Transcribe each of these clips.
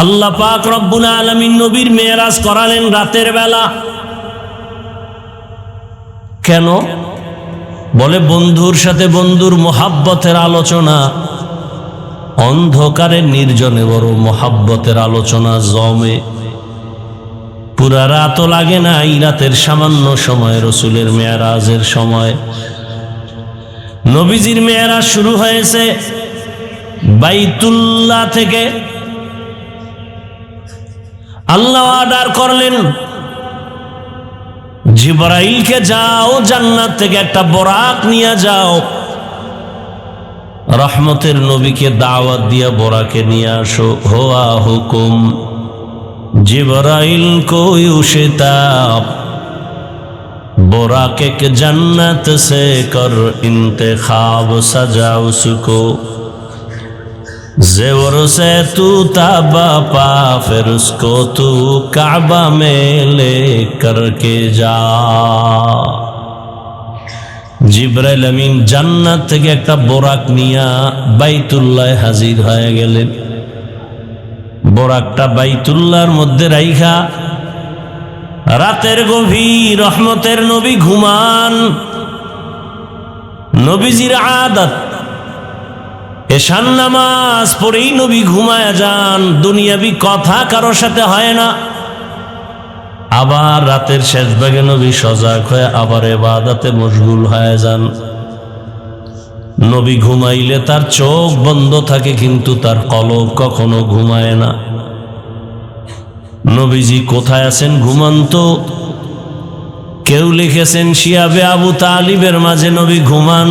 আল্লাহ পাক রব্বুল আলামিন নবীর মেরাজ করালেন রাতের বেলা। কেন? বলে বন্ধুর সাথে বন্ধুর মোহাব্বতের আলোচনা, অন্ধকারে নির্জনে বড় মোহাব্বতের আলোচনা জমে। পুরা রাতও লাগে না, এই রাতের সামান্য সময় রসুলের মেরাজের সময়। নবীজির মেরাজ শুরু হয়েছে বাইতুল্লাহ থেকে। আল্লাহ অর্ডার করলেন জিবরাইলকে, যাও জান্নাত থেকে একটা বোরাক নিয়ে যাও, রহমতের নবীকে দাওয়াত দিয়া বোরাকে নিয়ে আসো। হোয়া হুকুম जिब्राइल को युशिताब बोराके के जन्नत से कर इंतखाब सजा उसको जेवर से तू ताबा पा फिर उसको तू काबा में ले करके जा। जिब्राइल अमीन जन्नत থেকে একটা বোরাক নিয়া বাইতুল্লাহ হাজির হয়ে গেলেন। বোরাকটা বাইতুল্লাহর মধ্যে রাইখা রাতের গভীর রহমতের নবী ঘুমান। নবীজির আদত এশান নামাজ পড়েই নবী ঘুমায় যান, দুনিয়াবি কথা কারোর সাথে হয় না। আবার রাতের শেষ ভাগে নবী সজাগ হয়ে আবার ইবাদতে মশগুল হয়ে যান। নবী ঘুমাইলে তার চোখ বন্ধ থাকে, কিন্তু তার কলব কখনো ঘুমায় না। নবীজি কোথায় আছেন ঘুমন্ত? কেউ লিখেছেন শিয়াবে আবু তালিবের মাঝে নবী ঘুমান,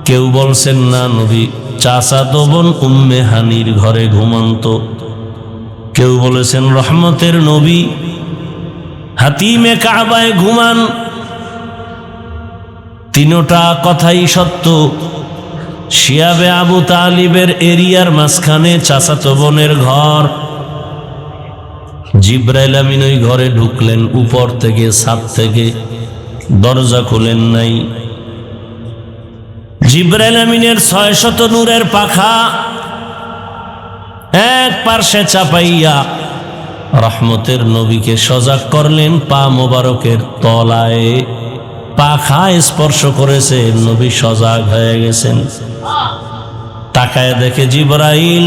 কেউ বলছেন না নবী চাচাতো বোন উম্মে হানির ঘরে ঘুমন্ত, কেউ বলেছেন রহমতের নবী হাতিমে কাবায় ঘুমান। তিনটা কথাই সত্য। শিয়াবে আবু তালিবের এরিয়ার মাঝখানে চাচাতো বোনের ঘর। জিব্রাইল আমিন ওই ঘরে ঢুকলেন উপর থেকে, ছাদ থেকে, দরজা খুলেন নাই। জিব্রাইল আমিনের 600 নূরের পাখা এক পার্শ্বে চাপাইয়া রহমতের নবীকে সজাগ করলেন। পা মোবারকের তলায় পাখা স্পর্শ করেছে, নবী সজাগ হয়ে গেছেন। তাকায় দেখে জিবরাইল,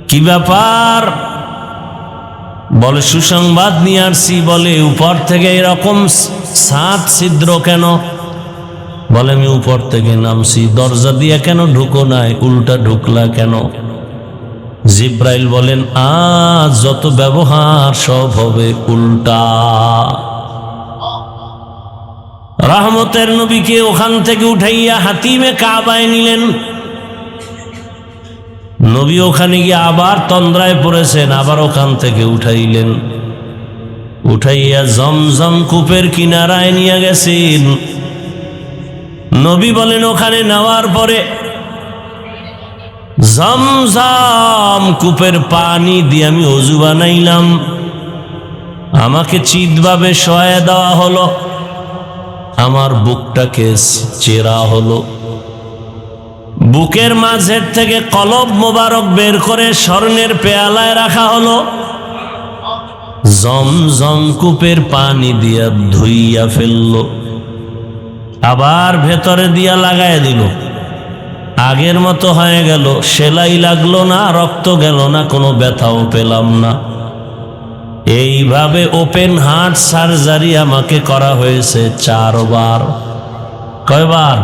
কি ব্যাপার? বলে সুসংবাদ নিয়ে আসছি। বলে উপর থেকে এরকম সাত ছিদ্র কেন? বলে আমি উপর থেকে নামছি, দরজা দিয়ে কেন ঢুকো নাই, উল্টা ঢুকলা কেন? জিব্রাইল বলেন আজ যত ব্যবহার সব হবে উল্টা। রহমতের নবীকে ওখান থেকে উঠাইয়া হাতিমে কাবায় নিলেন। নবী ওখানে গিয়ে আবার তন্দ্রায় পড়েছেন, আবার ওখান থেকে উঠাইলেন। উঠাইয়া জমজম কূপের কিনারায় নিয়ে গেছেন। নবী বলেন ওখানে নেওয়ার পরে জমজম কূপের পানি দিয়ে আমি ওযু বানাইলাম। আমাকে চিতভাবে শোয়া দেওয়া হলো, আমার বুকটাকে চেরা হলো। বুকের মাঝের থেকে কলব মোবারক বের করে স্বর্ণের পেয়ালায় রাখা হলো। জমজম কূপের পানি দিয়া ধুইয়া ফেললো, আবার ভেতরে দিয়া লাগায় দিল। আগের মতো হয়ে গেল, সেলাই লাগলো না, রক্ত গেল না, কোনো ব্যথাও পেলাম না। এইভাবে ওপেন হার্ট সার্জারি আমাকে করা হয়েছে 4 বার। কয়বার?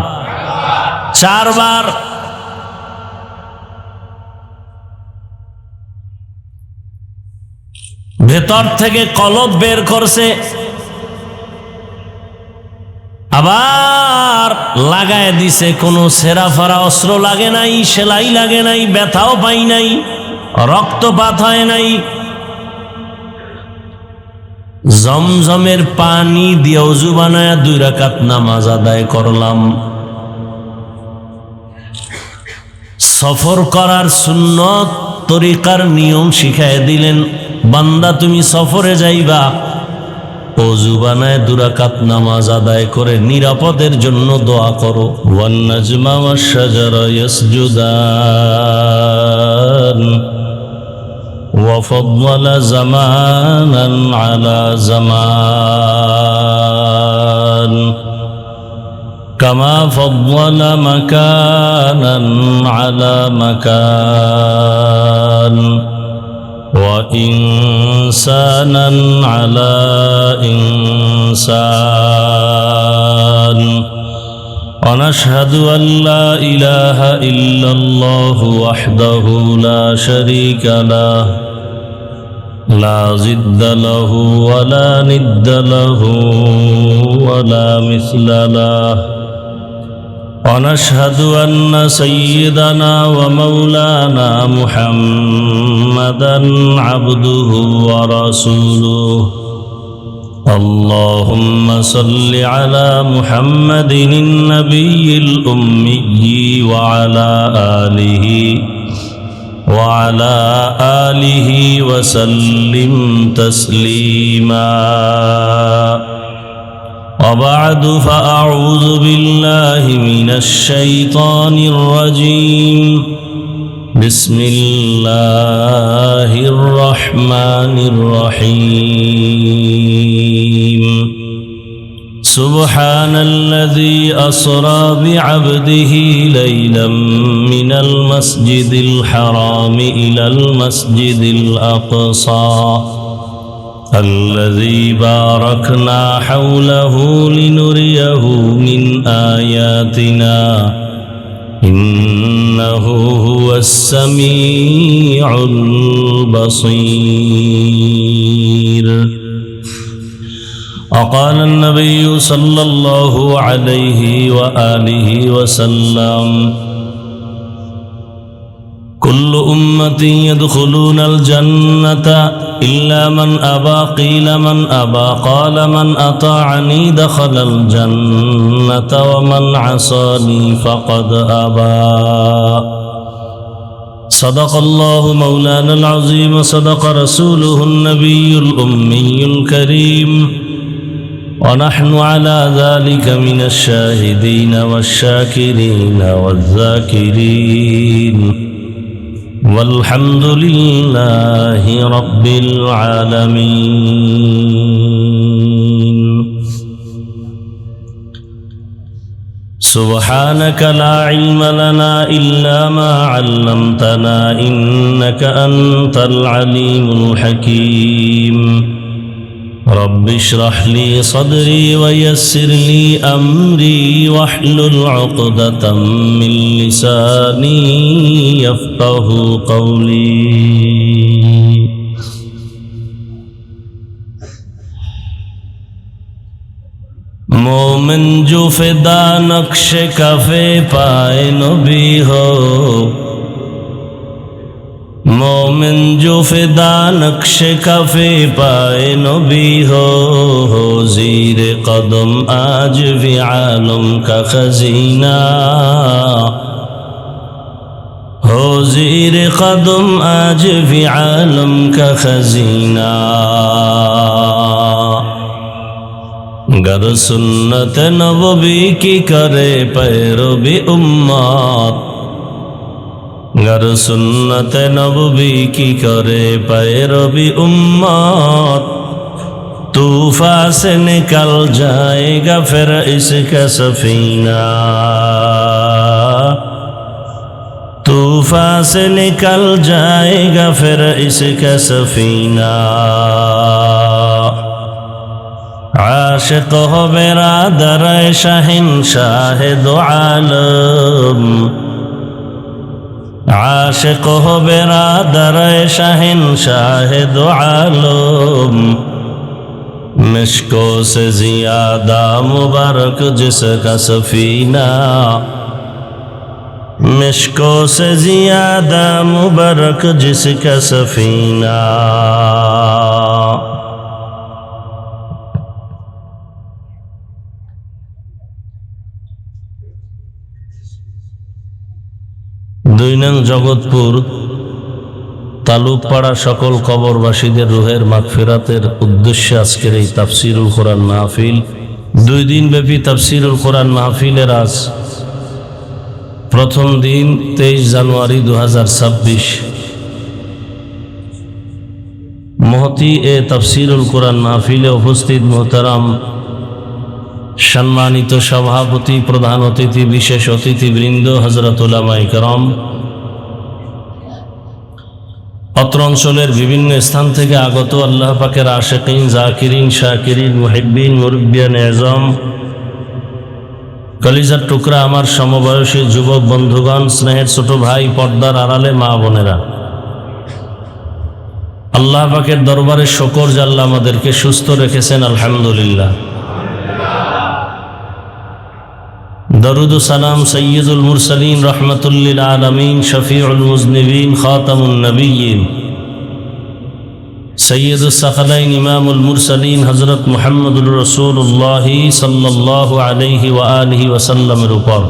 4 বার। ভেতর থেকে কলব বের করছে, আবার লাগায় দিছে। কোনো সেরা ফারা অস্ত্র লাগে নাই, সেলাই লাগে নাই, ব্যথাও পাই নাই, রক্তপাত হয় নাই। জমজমের পানি দিয়ে ওযু বানায়া 2 রাকাত নামাজ আদায় করলাম। সফর করার সুন্নত তরিকার নিয়ম শিখায় দিলেন। বান্দা তুমি সফরে যাইবা, ওযু বানায় 2 রাকাত নামাজ আদায় করে নিরাপদের জন্য দোয়া করো। ওয়ান নাজমা ওয়াশ শাজারা ইয়াসজুদান وفضل زمانا على زمان كما فضل مكانا على مكان وإنسانا على إنسان ونشهد أن لا إله إلا الله وحده لا شريك له لا ضد له ولا ند له ولا مثل له ونشهد أن سيدنا ومولانا محمدا عبده ورسوله اللهم صل على محمد النبي الأمي وعلى آله وسلم تسليما وبعد فأعوذ بالله من الشيطان الرجيم بسم الله الرحمن الرحيم سبحان الذي أسرى بعبده ليلا من المسجد الحرام إلى المسجد الأقصى الذي باركنا حوله لنريه من آياتنا إنه هو السميع البصير وقال النبي صلى الله عليه وآله وسلم كل أمتي يدخلون الجنة إلا من أبى قيل من أبى قال من أطاعني دخل الجنة ومن عصاني فقد أبى صدق الله مولانا العظيم وصدق رسوله النبي الأمي الكريم ونحن على ذلك من الشاهدين والشاكرين والذاكرين والحمد لله رب العالمين سبحانك لا علم لنا إلا ما علمتنا إنك أنت العليم الحكيم رب اشرح لي صدري ويسر لي أمري واحلل عقدة من لساني يفقه قولي मोमिन जो फिदा नक्श कफे पाए नबी हो मोमिन जो फिदा नक्श कफे पाए नबी हो ज़ीर कदम आज भी आलम का खजीना हो ज़ीर कदम आज भी आलम का खजीना गर सुन्नत नबवी की करे पैरवी उम्मत गर सुन्नत नबवी की करे पैरवी उम्मत तूफा से निकल जाएगा फिर इसका सफीना तूफा से निकल जाएगा फिर इसका सफीना आशिक हो बिरादर शहंशाह दो आलम आशिक हो बिरादर शहंशाह दो आलम मिश्कों से ज़ियादा मुबारक जिसका सफीना मिश्कों से ज़ियादा मुबारक जिसका सफीना দুই নং জগৎপুর তালুকপাড়া সকল কবরবাসীদের রুহের মাগফিরাতের উদ্দেশ্যে আজকের এই তাফসীরুল কোরআন মাহফিল 2 দিন ব্যাপী তাফসীরুল কোরআন মাহফিলের আজ প্রথম দিন 23 জানুয়ারি 2026 মহতি এ তাফসিরুল কোরআন মাহফিলে উপস্থিত মোহতারাম সম্মানিত সভাপতি, প্রধান অতিথি, বিশেষ অতিথিবৃন্দ, হযরত উলামায়ে কেরাম, অত্র অঞ্চলের বিভিন্ন স্থান থেকে আগত আল্লাহ পাকের আশিকিন, জাকিরিন, শাকিরিন, মুহিব্বিন, মুরব্বিয়ান আযম, কলিজার টুকরা আমার সমবয়সী যুবক বন্ধুগণ, স্নেহের ছোট ভাই, পর্দার আড়ালে মা বোনেরা, আল্লাহ পাকের দরবারে শুকর যে আল্লাহ আমাদেরকে সুস্থ রেখেছেন, আলহামদুলিল্লাহ। দরুদ ও সালাম সাইয়্যিদুল মুরসালিন, রাহমাতুল লিল আলামিন, শফিউল মুজনিবিন, খাতামুন নবিয়্যিন, সৈয়দুস সাকালাইন, ইমামুল মুরসালিন, হযরত মুহাম্মদুর রাসূলুল্লাহ সাল্লাল্লাহু আলাইহি ওয়া আলিহি ওয়াসাল্লামের উপর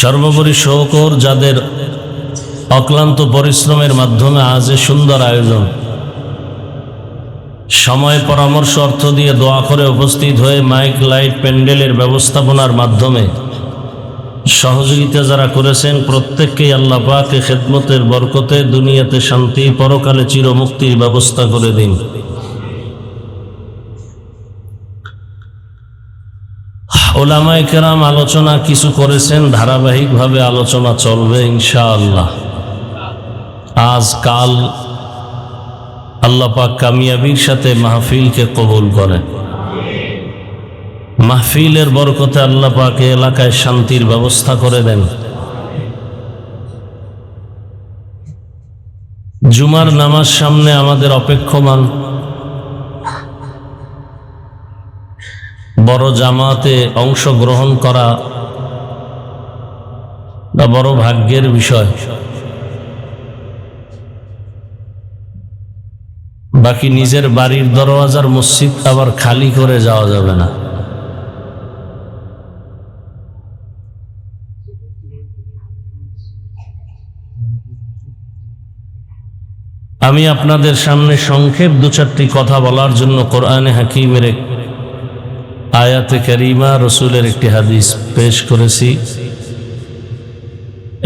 সর্বোপরি শুকর, যাদের অক্লান্ত পরিশ্রমের মাধ্যমে আজ সুন্দর আয়োজন, সময়, পরামর্শ, অর্থ দিয়ে দোয়া করে উপস্থিত হয়ে মাইক, লাইট, প্যান্ডেলের ব্যবস্থাপনার মাধ্যমে সহযোগিতা যারা করেছেন, প্রত্যেককেই আল্লাহ পাক খেদমতের বরকতে দুনিয়াতে শান্তি, পরকালে চিরমুক্তির ব্যবস্থা করে দিন। উলামায়ে কেরাম আলোচনা কিছু করেছেন, ধারাবাহিকভাবে আলোচনা চলবে ইনশাআল্লাহ। আজ কাল আল্লাহ পাক কামিয়াবির সাথে মাহফিলকে কবুল করেন। মাহফিলের বরকতে আল্লাহ পাক এলাকায় শান্তির ব্যবস্থা করে দেন। জুমার নামাজ সামনে আমাদের অপেক্ষমান, বড় জামাতে অংশগ্রহণ করা বড় ভাগ্যের বিষয়। বাকি নিজের বাড়ির দরওয়াজার মসজিদ আবার খালি করে যাওয়া যাবে না। আমি আপনাদের সামনে সংক্ষেপ দু চারটি কথা বলার জন্য কোরআনে হাকিমের এক আয়াতে কারিমা, রসুলের একটি হাদিস পেশ করেছি।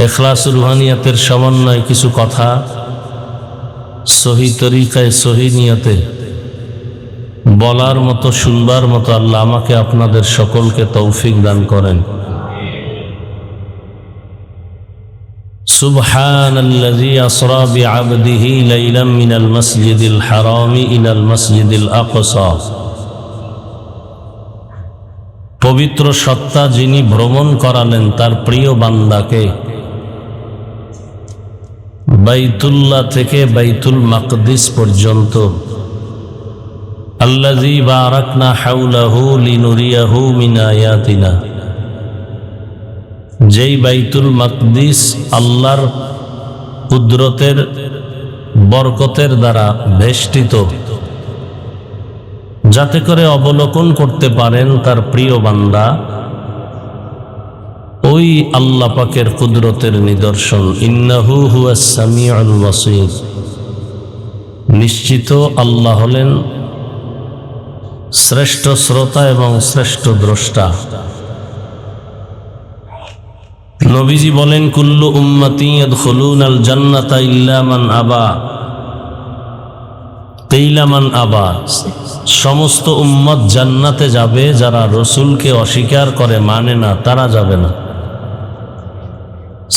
ইখলাস রুহানিয়াতের সমন্বয় কিছু কথা সহি তরিকায়, সহি নিয়তে বলার মতো, শুনবার মতো আল্লাহ আমাকে আপনাদের সকলকে তৌফিক দান করেন। সুবহানাল্লাযী আসরা বিআবদিহি লাইলাম মিনাল মাসজিদিল হারামি ইলাল মাসজিদিল আকসা। পবিত্র সত্তা যিনি ভ্রমণ করালেন তার প্রিয় বান্দাকে বাইতুল্লাহ থেকে বাইতুল মাকদিস পর্যন্ত। আল্লাযী বারাকনা হাওলাহু লিনুরিয়াহু মিন আয়াতিনা। যেই বাইতুল মাকদিস আল্লাহর কুদরতের বরকতের দ্বারা বেষ্টিত, যাতে করে অবলোকন করতে পারেন তার প্রিয় বান্দা, ওই আল্লাহ পাকের কুদরতের নিদর্শন। ইন্নাহু হুয়াস সামিউল বাসীর। নিশ্চিত আল্লাহ হলেন শ্রেষ্ঠ শ্রোতা এবং শ্রেষ্ঠ দ্রষ্টা। নবীজি বলেন, কুল্লু উম্মতি ইয়াদখুলুনাল জান্নাতা ইল্লা মান আবা। কিলা মান আবা। সমস্ত উম্মত জান্নাতে যাবে, যারা রসুলকে অস্বীকার করে, মানে না, তারা যাবে না।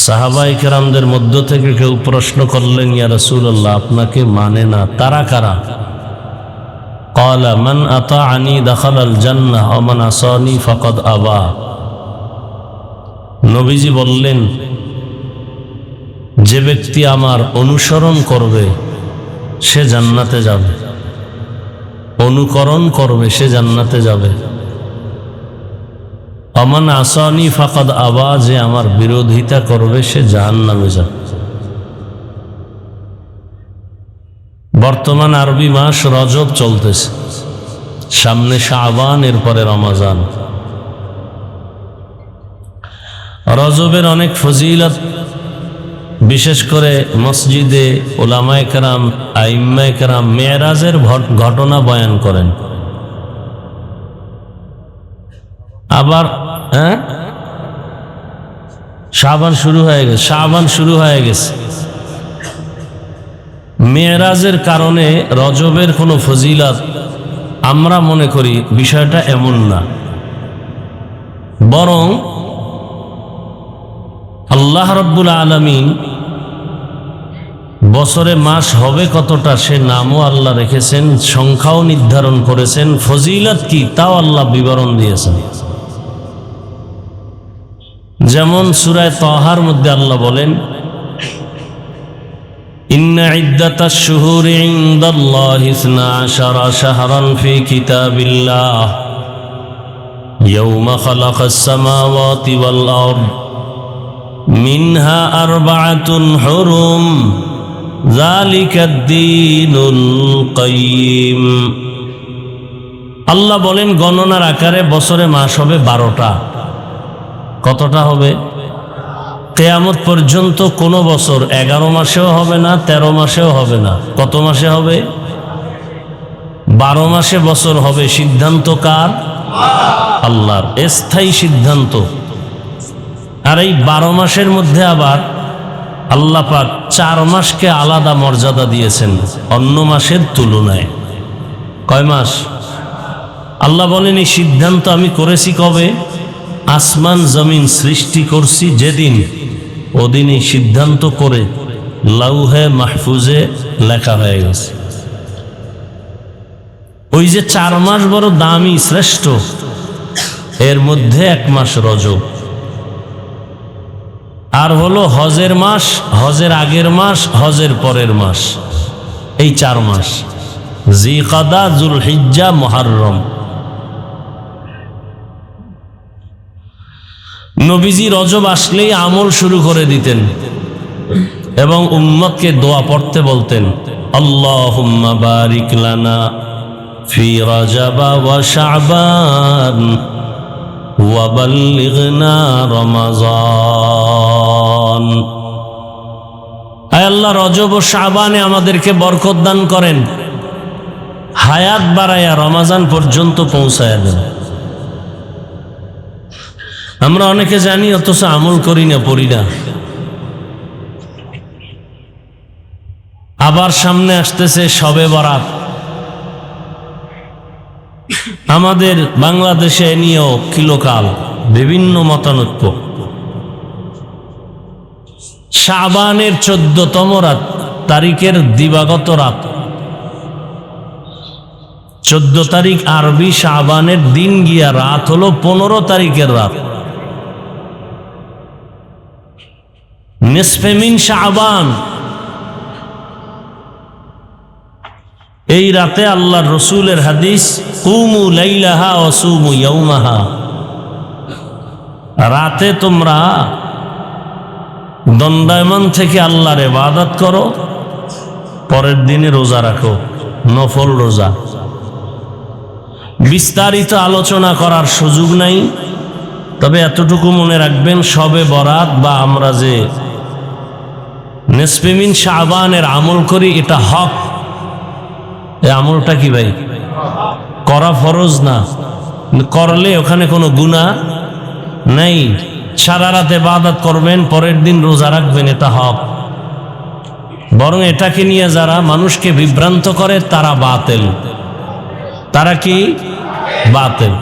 সাহাবায়ে কেরামদের মধ্য থেকে কেউ প্রশ্ন করলেন, ইয়া রাসূলুল্লাহ, আপনাকে মানে না, তারা কারা? ক্বালা মান আতাআনি দাখালাল জান্নাহ ওয়া মান আসানি ফাকাদ আবা। নবীজি বললেন, যে ব্যক্তি আমার অনুসরণ করবে সে জান্নাতে যাবে, অনুকরণ করবে সে জান্নাতে যাবে। আমান আসানি ফাকাদ আবা, যে আমার বিরোধিতা করবে সে জাহান্নামে যাবে। বর্তমান আরবি মাস রজব চলতেছে, সামনে শাবান, এরপরে রমজান। রজবের অনেক ফজিলত, বিশেষ করে মসজিদে উলামায়ে কেরাম, আইম্মায়ে কেরাম মেরাজের ঘটনা বয়ান করেন। আবার শাবান শুরু হয়ে গেছে, মেরাজের কারণে রজবের কোনো ফজিলত আমরা মনে করি বিষয়টা এমন না, বরং আল্লাহ রাব্বুল আলামিন বছরে মাস হবে কতটা সে নামও আল্লাহ রেখেছেন, সংখ্যাও নির্ধারণ করেছেন, ফজিলত কি তাও আল্লাহ বিবরণ দিয়েছেন। যেমন সূরা তাহার মধ্যে আল্লাহ বলেন, ইন্না ইদ্দাতাশ শুহুরি ইনদাল্লাহি 12 শাহরান ফি কিতাবিল্লাহ ইয়াওমা খালাকাস সামাওয়াতি ওয়াল আরদ মিনহা আরবাআতুন হুরুম যালিকাদ-দীনুল কাইয়্যিম। আল্লাহ বলেন গণনার আকারে বছরে মাস হবে 12টা। কতটা হবে? কিয়ামত পর্যন্ত কোনো বছর 11 মাসেও হবে না, 13 মাসেও হবে না। কত মাসে হবে? 12 মাসে বছর হবে। সিদ্ধান্ত কার? আল্লাহর, স্থায়ী সিদ্ধান্ত। আর এই 12 মাসের মধ্যে আবার আল্লাহ পাক 4 মাসকে আলাদা মর্যাদা দিয়েছেন অন্য মাসের তুলনায়। কয় মাস? আল্লাহ বলেন এই সিদ্ধান্ত আমি করেছি কবে? আসমান জমিন সৃষ্টি করছি যেদিন, ওদিন এই সিদ্ধান্ত করে লাউহে মাহফুজে লেখা হয়ে গেছে। ওই যে 4 মাস বড় দামি শ্রেষ্ঠ, এর মধ্যে 1 মাস রজব, আর হলো হজের মাস, হজের আগের মাস, হজের পরের মাস। এই 4 মাস জিকাদা, জুলহিজ্জা, মুহররম। নবীজি রজব আসলেই আমল শুরু করে দিতেন এবং উম্মতকে দোয়া পড়তে বলতেন, আল্লাহুম্মা বারিক লানা ফি রজব ওয়া শাবান ওয়া বাল্লিগনা রমাজান। আয় আল্লাহ, রজব ও শাবানে আমাদেরকে বরকত দান করেন, হায়াত বাড়ায়া রমাজান পর্যন্ত পৌঁছায়া দেন। আমরা অনেকে জানি অথচ আমল করি না, পড়ি না। আবার সামনে আসতেছে শবে বরাত। আমাদের বাংলাদেশে নিয়েও কিলোকাল বিভিন্ন মতানৈক্য। শাবানের 14তম রাত, তারিখের দিবাগত রাত, 14 তারিখ আরবি শাবানের দিন গিয়া রাত হলো 15 তারিখের রাত। নিসফে মিন শাবান, এই রাতে আল্লাহর রসুলের হাদিস, কুমু লাইলাহা ওয়া সুমু ইয়াওমাহা, রাতে তোমরা দণ্ডায়মান থেকে আল্লাহর ইবাদত করো, পরের দিনে রোজা রাখো, নফল রোজা। বিস্তারিত আলোচনা করার সুযোগ নাই, তবে এতটুকু মনে রাখবেন, শবে বরাত বা আমরা যে নিসফে মিন শাবানের আমল করি, এটা হক। এই আমলটা কি ভাই? করা ফরজ না, করলে ওখানে কোনো গুনাহ নাই। সারা রাত ইবাদত করবেন, পরের দিন রোজা রাখবেন, এটা হক। বরং এটাকে নিয়ে যারা মানুষকে বিভ্রান্ত করে তারা বাতিল। তারা কি? বাতিল।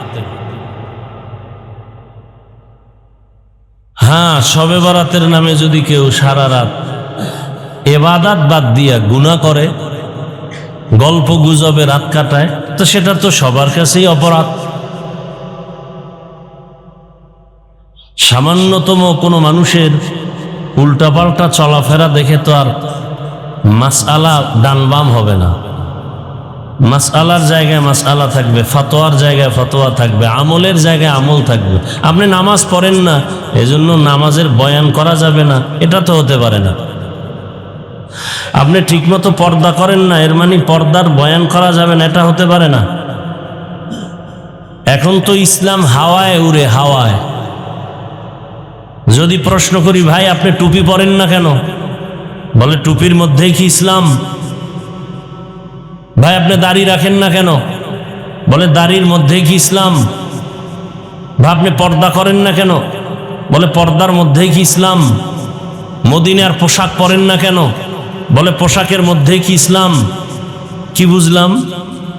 হ্যাঁ, শবে বরাতের নামে যদি কেউ সারা রাত ইবাদত বাদ দিয়া গুনাহ করে, গল্প গুজবে রাত কাটায়, তো সেটা তো সবার কাছেই অপরাধ। সামান্যতম কোনো মানুষের উল্টাপাল্টা চলাফেরা দেখে তো আর মাসআলা ডান বাম হবে না। মাসআলার জায়গায় মাসআলা থাকবে, ফতোয়ার জায়গায় ফতোয়া থাকবে, আমলের জায়গায় আমল থাকবে। আপনি নামাজ পড়েন না, এজন্য নামাজের বয়ান করা যাবে না, এটা তো হতে পারে না। আপনি ঠিকমতো পর্দা করেন না, এর মানে পর্দার বয়ান করা যাবে না, এটা হতে পারে না। এখন তো ইসলাম হাওয়ায় উড়ে, হাওয়ায়। যদি প্রশ্ন করি, ভাই আপনি টুপি পরেন না কেন? বলে টুপির মধ্যেই কি ইসলাম? ভাই আপনি দাড়ি রাখেন না কেন? বলে দাড়ির মধ্যেই কি ইসলাম? ভাই আপনি পর্দা করেন না কেন? বলে পর্দার মধ্যেই কি ইসলাম? মদিনার পোশাক পরেন না কেন? বলে পোশাকের মধ্যে কি ইসলাম? কি বুঝলাম?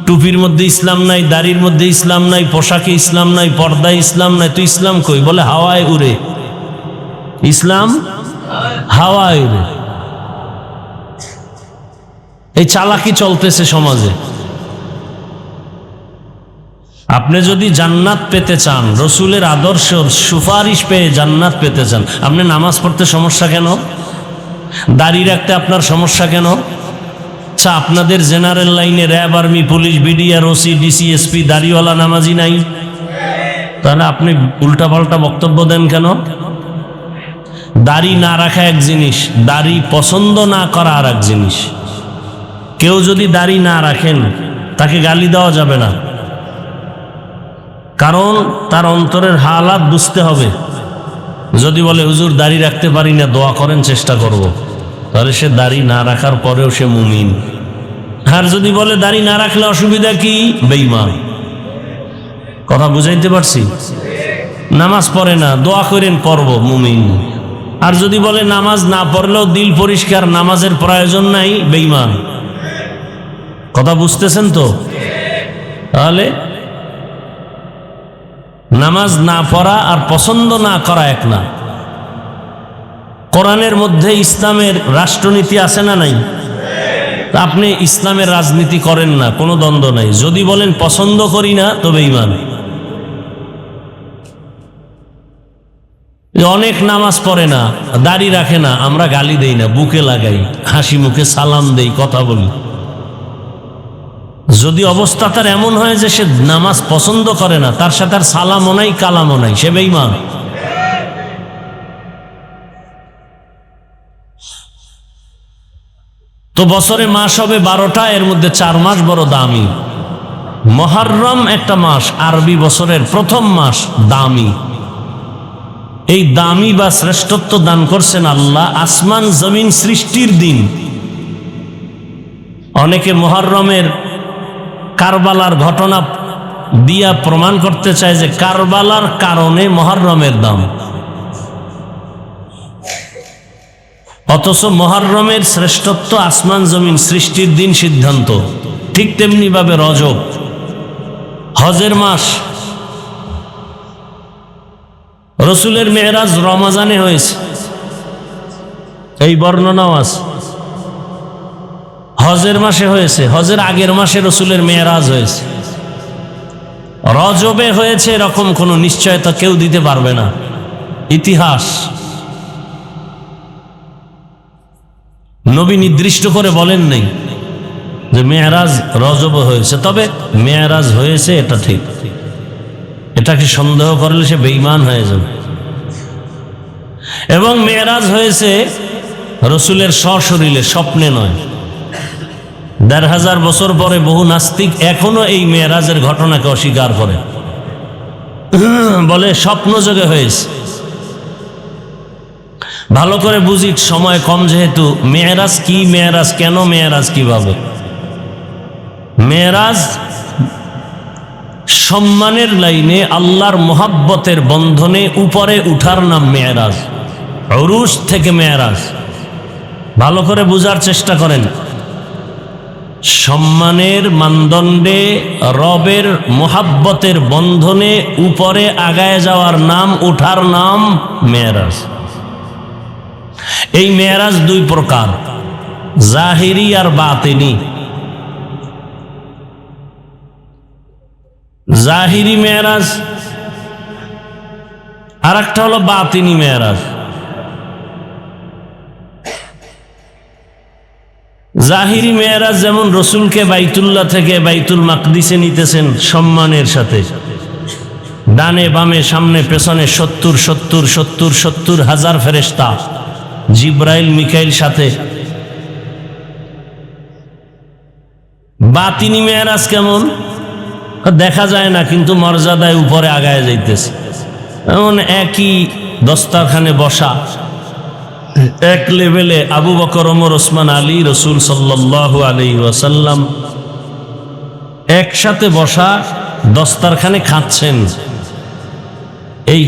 টুপির মধ্যে ইসলাম নাই, দাড়ির মধ্যে ইসলাম নাই, পোশাকে ইসলাম নাই, পর্দায় ইসলাম নাই, তো ইসলাম কই? বলে হাওয়ায় উড়ে। ইসলাম হাওয়ায় উড়ে। এই চালাকি চলতেছে সমাজে। আপনি যদি জান্নাত পেতে চান, রসুলের আদর্শ সুপারিশ পেয়ে জান্নাত পেতে চান, আপনি নামাজ পড়তে সমস্যা কেন? দাড়ি রাখতে আপনার সমস্যা কেন? আচ্ছা, আপনাদের জেনারেল লাইনে RAB, army, police, BDR, OC, DC, SP দাড়িওয়ালা নামাজি নাই? তাহলে আপনি উল্টাপাল্টা বক্তব্য দেন কেন? দাড়ি না রাখা এক জিনিস, দাড়ি পছন্দ না করা আর এক জিনিস। কেউ যদি দাড়ি না রাখেন, তাকে গালি দেওয়া যাবে না, কারণ তার অন্তরের হালাত বুঝতে হবে। যদি বলে হুজুর দাড়ি রাখতে পারি না, দোয়া করেন, চেষ্টা করব, তাহলে সে দাড়ি না রাখার পরেও সে মুমিন। আর যদি বলে দাড়ি না রাখলে অসুবিধা কি, বেঈমান। কথা বুঝাইতে পারছি? নামাজ পড়ে না, দোয়া করেন, পড়ব, মুমিন। আর যদি বলে নামাজ না পড়লেও দিল পরিষ্কার, নামাজের প্রয়োজন নাই, বেঈমান। কথা বুঝতেছেন তো? তাহলে নামাজ না পড়া আর পছন্দ না করা এক না। কোরআনের মধ্যে ইসলামের রাষ্ট্রনীতি আছে না নাই? আপনি ইসলামের রাজনীতি করেন না, কোনো দ্বন্দ্ব নাই। যদি বলেন পছন্দ করি না, তো বেঈমান। অনেক নামাজ পড়ে না, দাড়ি রাখে না, আমরা গালি দেই না, বুকে লাগাই, হাসি মুখে সালাম দেই, কথা বলি। যদি অবস্থা তার এমন হয় যে সে নামাজ পছন্দ করে না, তার সাথে আর সালামও নাই, কালামও নাই, সে বেঈমান। তো বছরে মাস হবে 12টা, এর মধ্যে 4 মাস বড় দামি। মুহররম একটা মাস, আরবি বছরের প্রথম মাস, দামি। এই দামি বা শ্রেষ্ঠত্ব দান করছেন আল্লাহ আসমান জমিন সৃষ্টির দিন। অনেকে মুহররমের কারবালার ঘটনা দিয়া প্রমাণ করতে চায় যে কারবালার কারণে মুহররমের দাম, অথচ মুহররমের শ্রেষ্ঠত্ব আসমান জমিন সৃষ্টির দিন সিদ্ধান্ত। ঠিক তেমনি ভাবে রজব, হজের মাস। রসুলের মেরাজ রমজানে হয়েছে, এই বর্ণনাও আছে। হজের মাসে হয়েছে, হজের আগের মাসে রসুলের মেরাজ হয়েছে। রজবে হয়েছে এরকম কোনো নিশ্চয়তা কেউ দিতে পারবে না, ইতিহাস। নবী নির্দিষ্ট করে বলেন নাই যে মেরাজ রজবে হয়েছে, তবে মেরাজ হয়েছে এটা ঠিক। এটাকে সন্দেহ করলে সে বেঈমান হয়ে যাবে। এবং মেরাজ হয়েছে রসুলের সশরীরে, স্বপ্নে নয়। ১৫০০ বছর পরে বহু নাস্তিক এখনো এই মেরাজের ঘটনাকে অস্বীকার করে, বলে স্বপ্ন যোগে হয়েছে। ভালো করে বুঝি, সময় কম যেহেতু। মেরাজ কি, মেরাজ কেন, মেরাজ কিভাবে? মেরাজ সম্মানের লাইনে আল্লাহর মোহাব্বতের বন্ধনে উপরে উঠার নাম মেরাজ। উরুশ থেকে মেরাজ। ভালো করে বুঝার চেষ্টা করেন। সম্মানের মানদণ্ডে রবের মোহাব্বতের বন্ধনে উপরে আগায় যাওয়ার নাম, উঠার নাম মেরাজ। এই মেরাজ 2 প্রকার, জাহিরি আর বাতিনি। জাহিরি মেরাজ আর একটা হলো বাতিনি মেরাজ। জাহিরি মেরাজ যেমন রসুলকে বাইতুল্লাহ থেকে বাইতুল মাকদিসে নিতেছেন সম্মানের সাথে, ডানে বামে সামনে পেছনে 70,000 ফেরেশতা, জিব্রাইল মিকাইল সাথে। বাতিনি মেরাজ কেমন? দেখা যায় না, কিন্তু মর্যাদায় উপরে আগায় যাইতেছে। এমন একই দস্তারখানে বসা, এক লেভেলে আবু বকর, ওমর, ওসমান, আলী, রসুল সাল্লাল্লাহু আলাইহি ওয়াসাল্লাম একসাথে বসা দস্তারখানে খাচ্ছেন। এই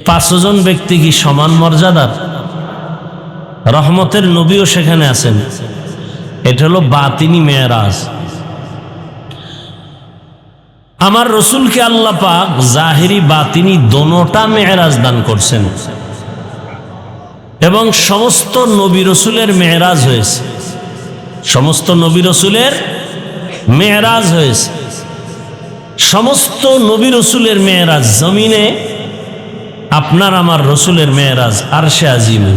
5 জন ব্যক্তি কি সমান মর্যাদার? রহমতের নবীও সেখানে আছেন, এটা হলো বাতিনি মেরাজ। আমার রসুলকে আল্লাহ পাক জাহিরি বাতিনি দোনোটা মেরাজ দান করছেন, এবং সমস্ত নবী রসুলের মেরাজ হয়েছে, সমস্ত নবী রসুলের মেরাজ হয়েছে। সমস্ত নবী রসুলের মেরাজ জমিনে, আপনার আমার রসুলের মেরাজ আরশে আজিমে।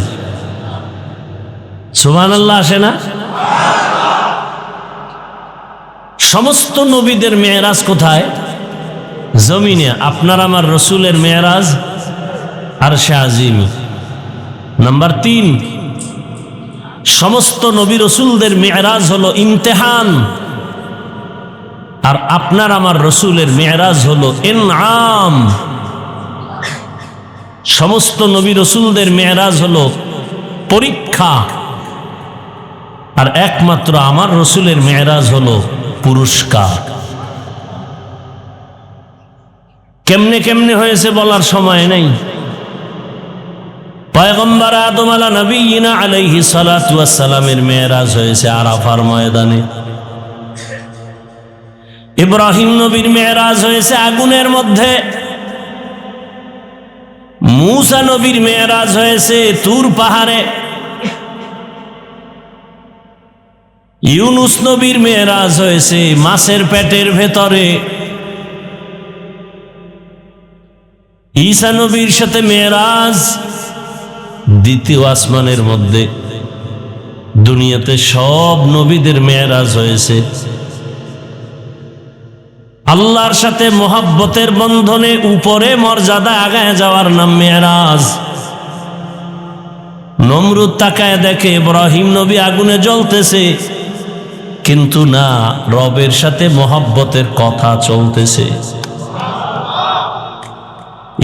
সুবহানাল্লাহ আসে না? সমস্ত নবীদের মেরাজ কোথায়? জমিনে। আপনার আমার রসুলের মেরাজ আরশে আজিমে। নাম্বার 3, সমস্ত নবী রসুলদের মেরাজ হলো ইমতিহান, আর আপনার আমার রসুলের মেরাজ হলো ইনআম। সমস্ত নবী রসুলদের মেরাজ হলো পরীক্ষা, আর একমাত্র আমার রসুলের মেরাজ হলো পুরস্কার। কেমনে কেমনে হয়েছে বলার সময় নেই। পয়গম্বর আদম আলা নবিয়িনা আলাইহিস সালাতু ওয়াস সালামের মেরাজ হয়েছে আরাফার ময়দানে। ইব্রাহিম নবীর মেরাজ হয়েছে আগুনের মধ্যে। মূসা নবীর মেরাজ হয়েছে তুর পাহাড়ে। ইউনুস নবীর মেরাজ হয়েছে মাছের পেটের ভেতরে। ঈসা নবীর সাথে মেরাজ দ্বিতীয় আসমানের মধ্যে। দুনিয়াতে সব নবীদের মেরাজ হয়েছে আল্লাহর সাথে মোহাব্বতের বন্ধনে উপরে মর্যাদা আগায় যাওয়ার নাম মেরাজ। নমরুদ তাকায় দেখে ইব্রাহিম নবী আগুনে জ্বলতেছে, কিন্তু না, রবের সাথে মোহাব্বতের কথা চলতেছে।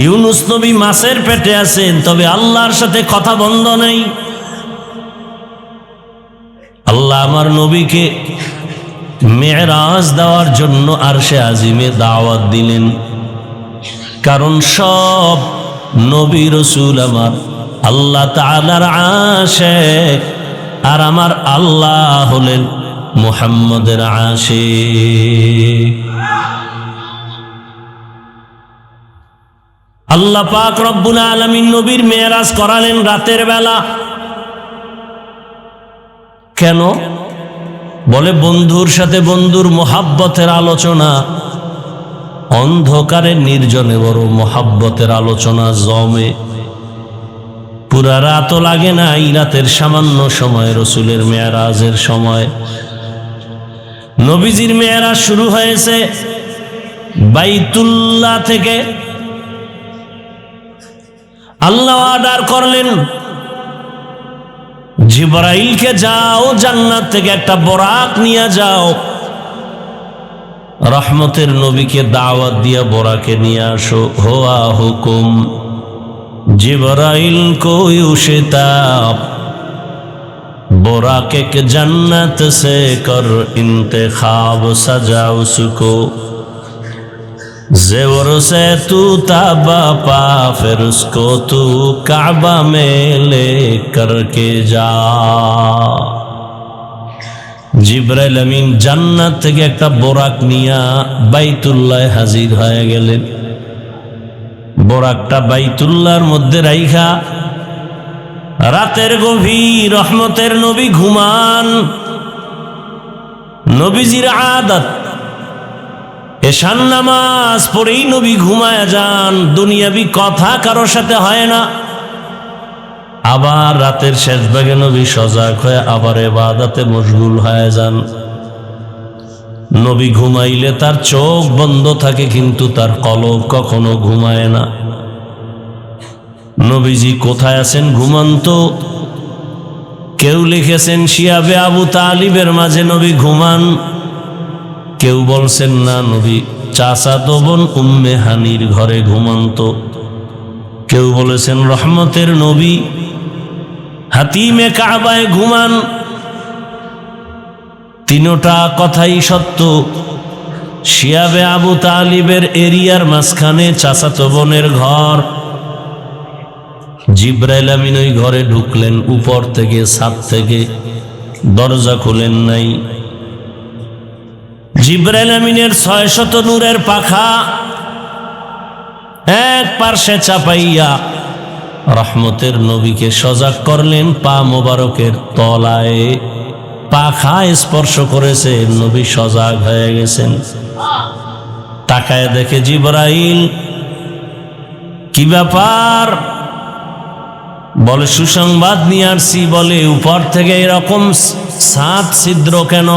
ইউনুস নবী মাছের পেটে আছেন, তবে আল্লাহর সাথে কথা বন্ধ নেই। আল্লাহ আমার নবীকে মেরাজ দেওয়ার জন্য আরশে আজিমে দাওয়াত দিলেন, কারণ সব নবী রসুল আমার আল্লাহ তাআলার আশিক, আর আমার আল্লাহ হলেন মুহাম্মদের আশিক। আল্লাহ পাক রব্বুল আলামিন নবীর মেরাজ করালেন রাতের বেলা। কেন? বলে বন্ধুর সাথে বন্ধুর মোহাব্বতের আলোচনা। অন্ধকারে নির্জনে বড় মোহাব্বতের আলোচনা জমে। পুরা রাতও লাগে না, এই রাতের সামান্য সময় রসুলের মেরাজের সময়। নবীজির মেরাজ শুরু হয়েছে বাইতুল্লাহ থেকে। আল্লাহ অর্ডার করলেন, জিবরাইলকে যাও জান্নাত থেকে একটা বোরাক নিয়ে যাও। রহমতের নবীকে দাওয়াত দিয়া বোরাকে নিয়ে আসো। হোয়া হুকুম जिब्राइल को युशिताब बोराक एक जन्नत से कर इंतखाब सजा उसको जेवर से तू ताबा पा फिर उसको तू काबा में ले करके जा। জিবরাইল আমিন জান্নাত থেকে একটা বোরাক নিয়া বাইতুল্লাহ হাজির হয়ে গেলেন। বোরাকটা বাইতুল্লাহর মধ্যে রাইখা রাতের গভীর রহমতের নবী ঘুমান। নবীজির আদত এশান নামাজ পড়েই নবী ঘুমায় যান, দুনিয়াবি কথা কারোর সাথে হয় না। আবার রাতের শেষ ভাগে নবী সজাগ হয়ে আবার ইবাদতে মশগুল হয়ে যান। নবী ঘুমাইলে তার চোখ বন্ধ থাকে, কিন্তু তার কলব কখনো ঘুমায় না। নবীজি কোথায় আছেন ঘুমন্ত? কেউ লিখেছেন শিয়াবে আবু তালিবের মাঝে নবী ঘুমান, কেউ বলছেন না নবী চাচাতো বোন উম্মে হানির ঘরে ঘুমন্ত, কেউ বলেছেন রহমতের নবী হাতিমে কাবায় ঘুমান। তিনটা কথাই সত্য। শিয়াবে আবু তালিবের এরিয়ার মাঝখানে চাচাতো বোনের ঘর। জিব্রাইল আমিন ওই ঘরে ঢুকলেন উপর থেকে, ছাদ থেকে। দরজা খুলেন নাই। জিবরাইল আমিনের 600 নূরের পাখা এক পার্শ্বে চাপাইয়া রহমতের নবীকে সজাগ করলেন পা মোবারকের তলায়। পাখা স্পর্শ করেছে, নবী সজাগ হয়ে গেছেন। তাকায় দেখে জিবরাইল, কি ব্যাপার? বলে সুসংবাদ নিয়ে আসছি। বলে উপর থেকে এরকম 7 ছিদ্র কেন?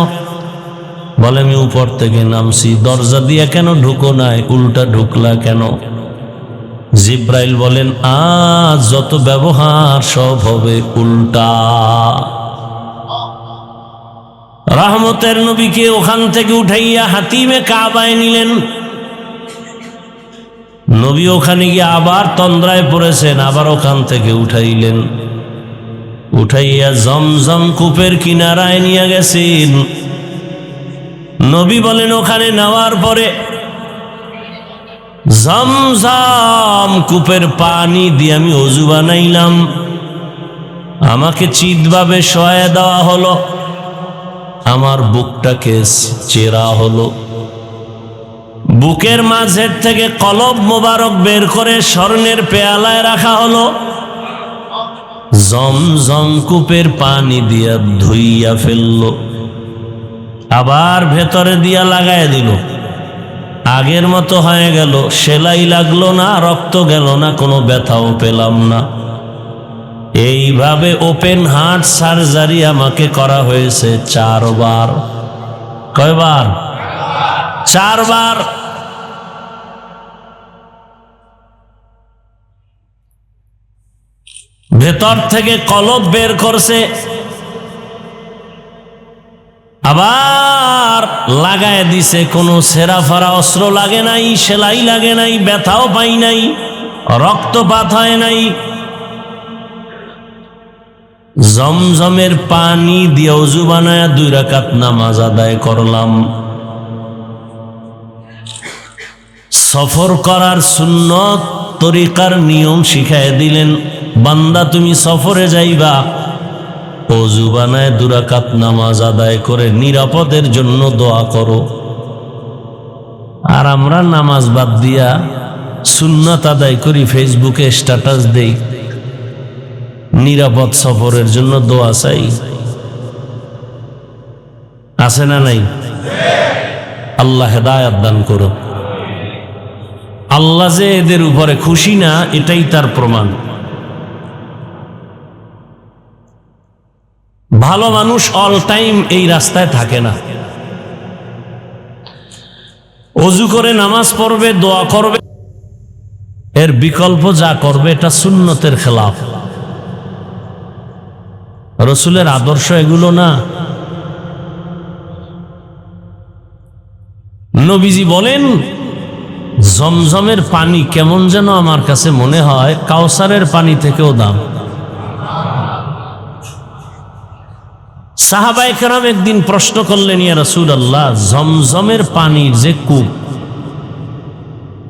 বলে আমি উপর থেকে নামছি, দরজা দিয়ে কেন ঢুকো নাই, উল্টা ঢুকলা কেন? জিবরাইল বলেন, আজ যত ব্যবহার সব হবে উল্টা। রহমতের নবীকে ওখান থেকে উঠাইয়া হাতিমে কাবায় নিলেন। নবী ওখানে গিয়ে আবার তন্দ্রায় পড়েছেন, আবার ওখান থেকে উঠাইলেন। উঠাইয়া জমজম কূপের কিনারায় নিয়ে গেছেন। নবী বলেন, ওখানে নেওয়ার পরে জমজম কূপের পানি দিয়ে আমি ওযু বানাইলাম। আমাকে চিতভাবে শোয়া দেওয়া হলো, আমার বুকটাকে চেরা হলো। বুকের মাঝের থেকে কলব মোবারক বের করে স্বর্ণের পেয়ালায় রাখা হলো। জমজম কূপের পানি দিয়া ধুইয়া ফেললো, আবার ভেতরে দিয়া লাগায় দিল। আগের মতো হয়ে গেল, সেলাই লাগলো না, রক্ত গেল না, কোনো ব্যথাও পেলাম না। এইভাবে ওপেন হার্ট সার্জারি আমাকে করা হয়েছে 4 বার। কয়বার? 4 বার। ভেতর থেকে কলব বের করছে, আবার লাগায় দিছে। কোনো সেরাফারা অস্ত্র লাগে নাই, সেলাই লাগে নাই, ব্যথাও পাই নাই, রক্তপাত হয় নাই। জমজমের পানি দিয়ে ওযু বানায়া 2 রাকাত নামাজ আদায় করলাম। সফর করার সুন্নত তরিকার নিয়ম শিখায় দিলেন। বান্দা তুমি সফরে যাইবা, ওযু বানায় 2 রাকাত নামাজ আদায় করে নিরাপদের জন্য দোয়া করো। আর আমরা নামাজ বাদ দিয়া সুন্নাত আদায় করি, ফেসবুকে স্ট্যাটাস দেই, নিরাপদ সফরের জন্য দোয়া চাই। আছে না নাই? আল্লাহ হেদায়েত দান করো। আল্লাহ যে এদের উপরে খুশি না, এটাই তার প্রমাণ। ভালো মানুষ অল টাইম এই রাস্তায় থাকে না। ওযু করে নামাজ পড়বে, দোয়া করবে, এর বিকল্প যা করবে এটা সুন্নতের খেলাফ। রাসূলের আদর্শ এগুলো না। নবীজি বলেন, জমজমের পানি কেমন যেন আমার কাছে মনে হয় কাউসারের পানি থেকেও দাম। সাহাবায়ে কেরাম একদিন প্রশ্ন করলেন, ইয়া রাসূলুল্লাহ, জমজমের পানির যে কূপ,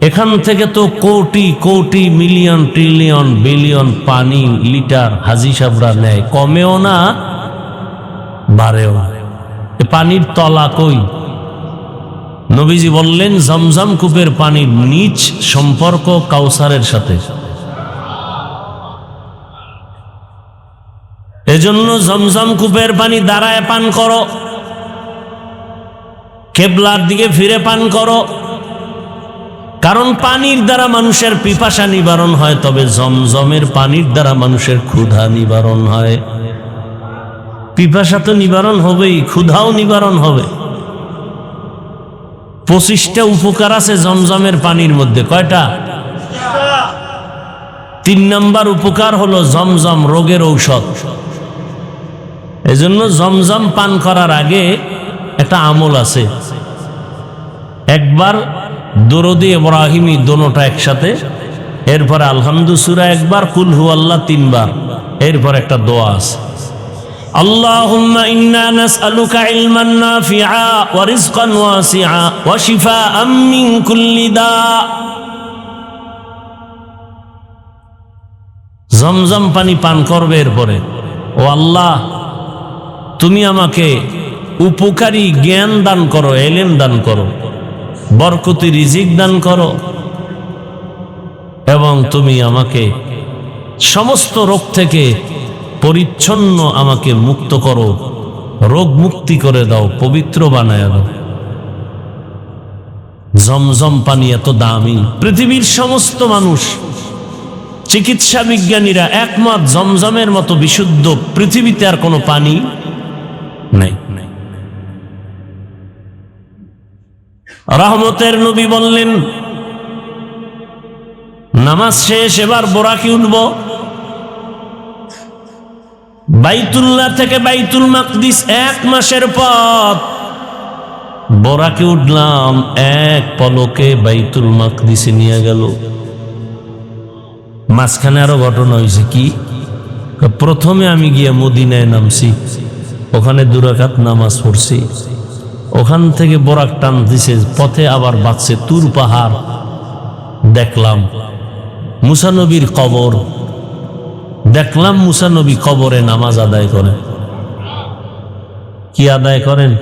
এখান থেকে তো crore crore million trillion billion পানি লিটার হাজি সাহেবরা নেয়, কমেও না বাড়েও না, এ পানির তলা কই? নবীজি বললেন, জমজম কূপের পানির নিচ সম্পর্ক কাউসারের সাথে। এজন্য জমজম কূপের পানি দাঁড়ায় পান করো, কিবলার দিকে ফিরে পান করো। কারণ পানির দ্বারা মানুষের পিপাসা নিবারণ হয়, তবে জমজমের পানির দ্বারা মানুষের ক্ষুধা নিবারণ হয়। পিপাসা তো নিবারণ হবেই, ক্ষুধাও নিবারণ হবে। 25টা উপকার আছে জমজমের পানির মধ্যে। কয়টা? 3 নাম্বার উপকার হলো জমজম রোগের ঔষধ। এজন্য জমজম পান করার আগে একটা আমল আছে। একবার দরুদ ইব্রাহিমী দোনোটা একসাথে, এরপরে আলহামদু সূরা একবার, কুল হুয়াল্লাহ 3 বার, এরপর একটা দোয়া আছে। আল্লাহুম্মা ইন্না নাসআলুকা ইলমান নাফিআ ওয়া রিজকান ওয়াসিআ ওয়া শিফাআম মিন কুল্লি দা। জমজম পানি পান করবে। এরপরে, ও আল্লাহ, তুমি আমাকে উপকারী জ্ঞান দান করো, এলেম দান করো, বরকতি রিজিক দান করো, এবং তুমি আমাকে সমস্ত রোগ থেকে পরিচ্ছন্ন আমাকে মুক্ত করো, রোগ মুক্তি করে দাও, পবিত্র বানায় দাও। জমজম পানি এত দামি, পৃথিবীর সমস্ত মানুষ, চিকিৎসা বিজ্ঞানীরা একমত জমজমের মতো বিশুদ্ধ পৃথিবীতে আর কোনো পানি নাই। রহমতের নবী বললেন, নামাজ শেষ, এবার বোরাকি উঠব। বাইতুল্লাহ থেকে বাইতুল মাকদিস 1 মাসের পথ, বোরাকে উঠলাম, এক পলকে বাইতুল মাকদিসে নিয়ে গেল। মাঝখানে আরো ঘটনা হয়েছে। কি? প্রথমে আমি গিয়ে মদিনায় নামছি, ওখানে 2 রাকাত নামাজ পড়ছি, ওখান থেকে বোরাক টান দিছে, পথে আবার বাঁচছে তুর পাহাড়, দেখলাম মুসা নবীর কবর, দেখলাম মুসা নবী কবরে নামাজ আদায় করেন। কি আদায় করেন?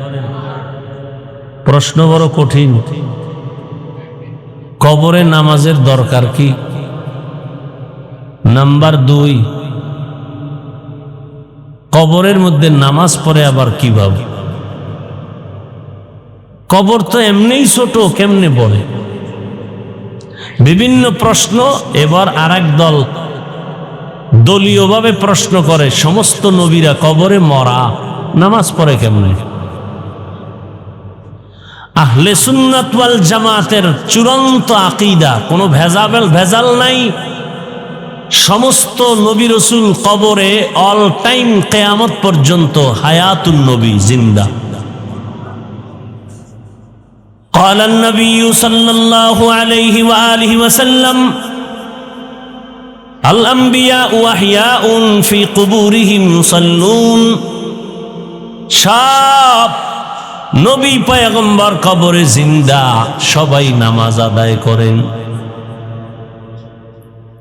প্রশ্ন বড় কঠিন। কবরে নামাজের দরকার কি? নাম্বার 2, কবরের মধ্যে নামাজ পড়ে আবার কিভাবে? কবর তো এমনিই ছোট, কেমনে পড়ে? বিভিন্ন প্রশ্ন। এবার আরেক দল দলীয়ভাবে প্রশ্ন করে, সমস্ত নবীরা কবরে মরা, নামাজ পড়ে কেমনে? আহলে সুন্নাত ওয়াল জামাতের চূড়ান্ত আকীদা, কোনো ভেজাল নাই। সমস্ত নবী রাসূল কবরে অল টাইম, কিয়ামত পর্যন্ত হায়াতুন নবী, জিন্দা। قال النبي صلى الله عليه وآله وسلم الأنبياء أحياء في قبورهم يصلون। সব নবী পয়গম্বর কবরে জিন্দা, সবাই নামাজ আদায় করেন।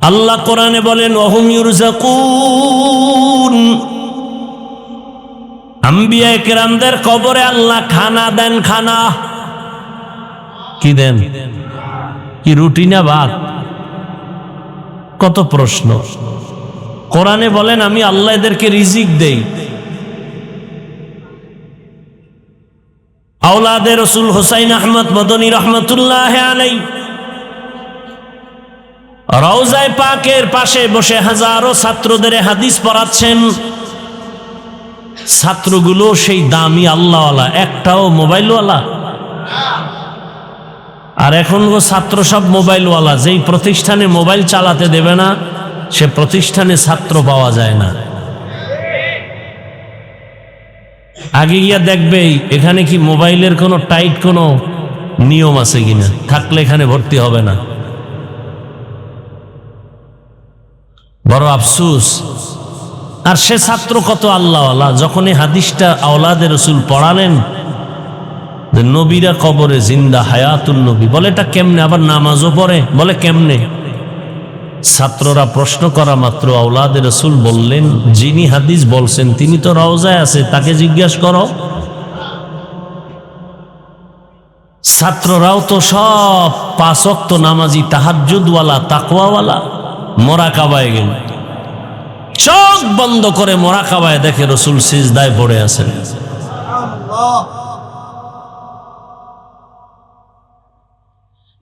আল্লাহ কোরআনে বলেন, ওয়াহুম ইউরযাকুন। আম্বিয়া কিরামদের কবরে আল্লাহ খানা দেন। খানা কি দেন? কি রুটি না ভাত? কত প্রশ্ন। কোরআনে বলেন, আমি আল্লাহ এদেরকে রিজিক দেই। আওলাদে রসুল হুসাইন আহমদ মদনী রহমতুল্লাহ আলাইহি রওজায়ে পাকের পাশে বসে হাজারো ছাত্রদের হাদিস পড়াচ্ছেন। ছাত্রগুলো সেই দামি আল্লাহওয়ালা, একটাও মোবাইলওয়ালা। আর এখন ছাত্র সব মোবাইলওয়ালা। যেই প্রতিষ্ঠানে মোবাইল চালাতে দেবে না, সে প্রতিষ্ঠানে ছাত্র পাওয়া যায় না। আগে গিয়া দেখবে এখানে কি মোবাইলের কোনো টাইট কোনো নিয়ম আছে কিনা, থাকলে এখানে ভর্তি হবে না। বড় আফসোস। আর সে ছাত্র কত আল্লাহওয়ালা, যখন এই হাদিসটা আওলাদে রসুল পড়ালেন যে নবীরা কবরে জিন্দা, হায়াতুন নবী, বলে এটা কেমনে? আবার নামাজও পড়ে, বলে কেমনে? ছাত্ররা প্রশ্ন করা মাত্র আওলাদে রসুল বললেন, যিনি হাদিস বলছেন তিনি তো রওজায় আছে, তাকে জিজ্ঞাসা করো। ছাত্ররাও তো সব 5 ওয়াক্ত নামাজি, তাহাজ্জুদওয়ালা, তাকওয়াওয়ালা। মোরাকাবায় গেল, চোখ বন্ধ করে মোরাকাবায় দেখে রসুল সিজদায় পড়ে আছেন।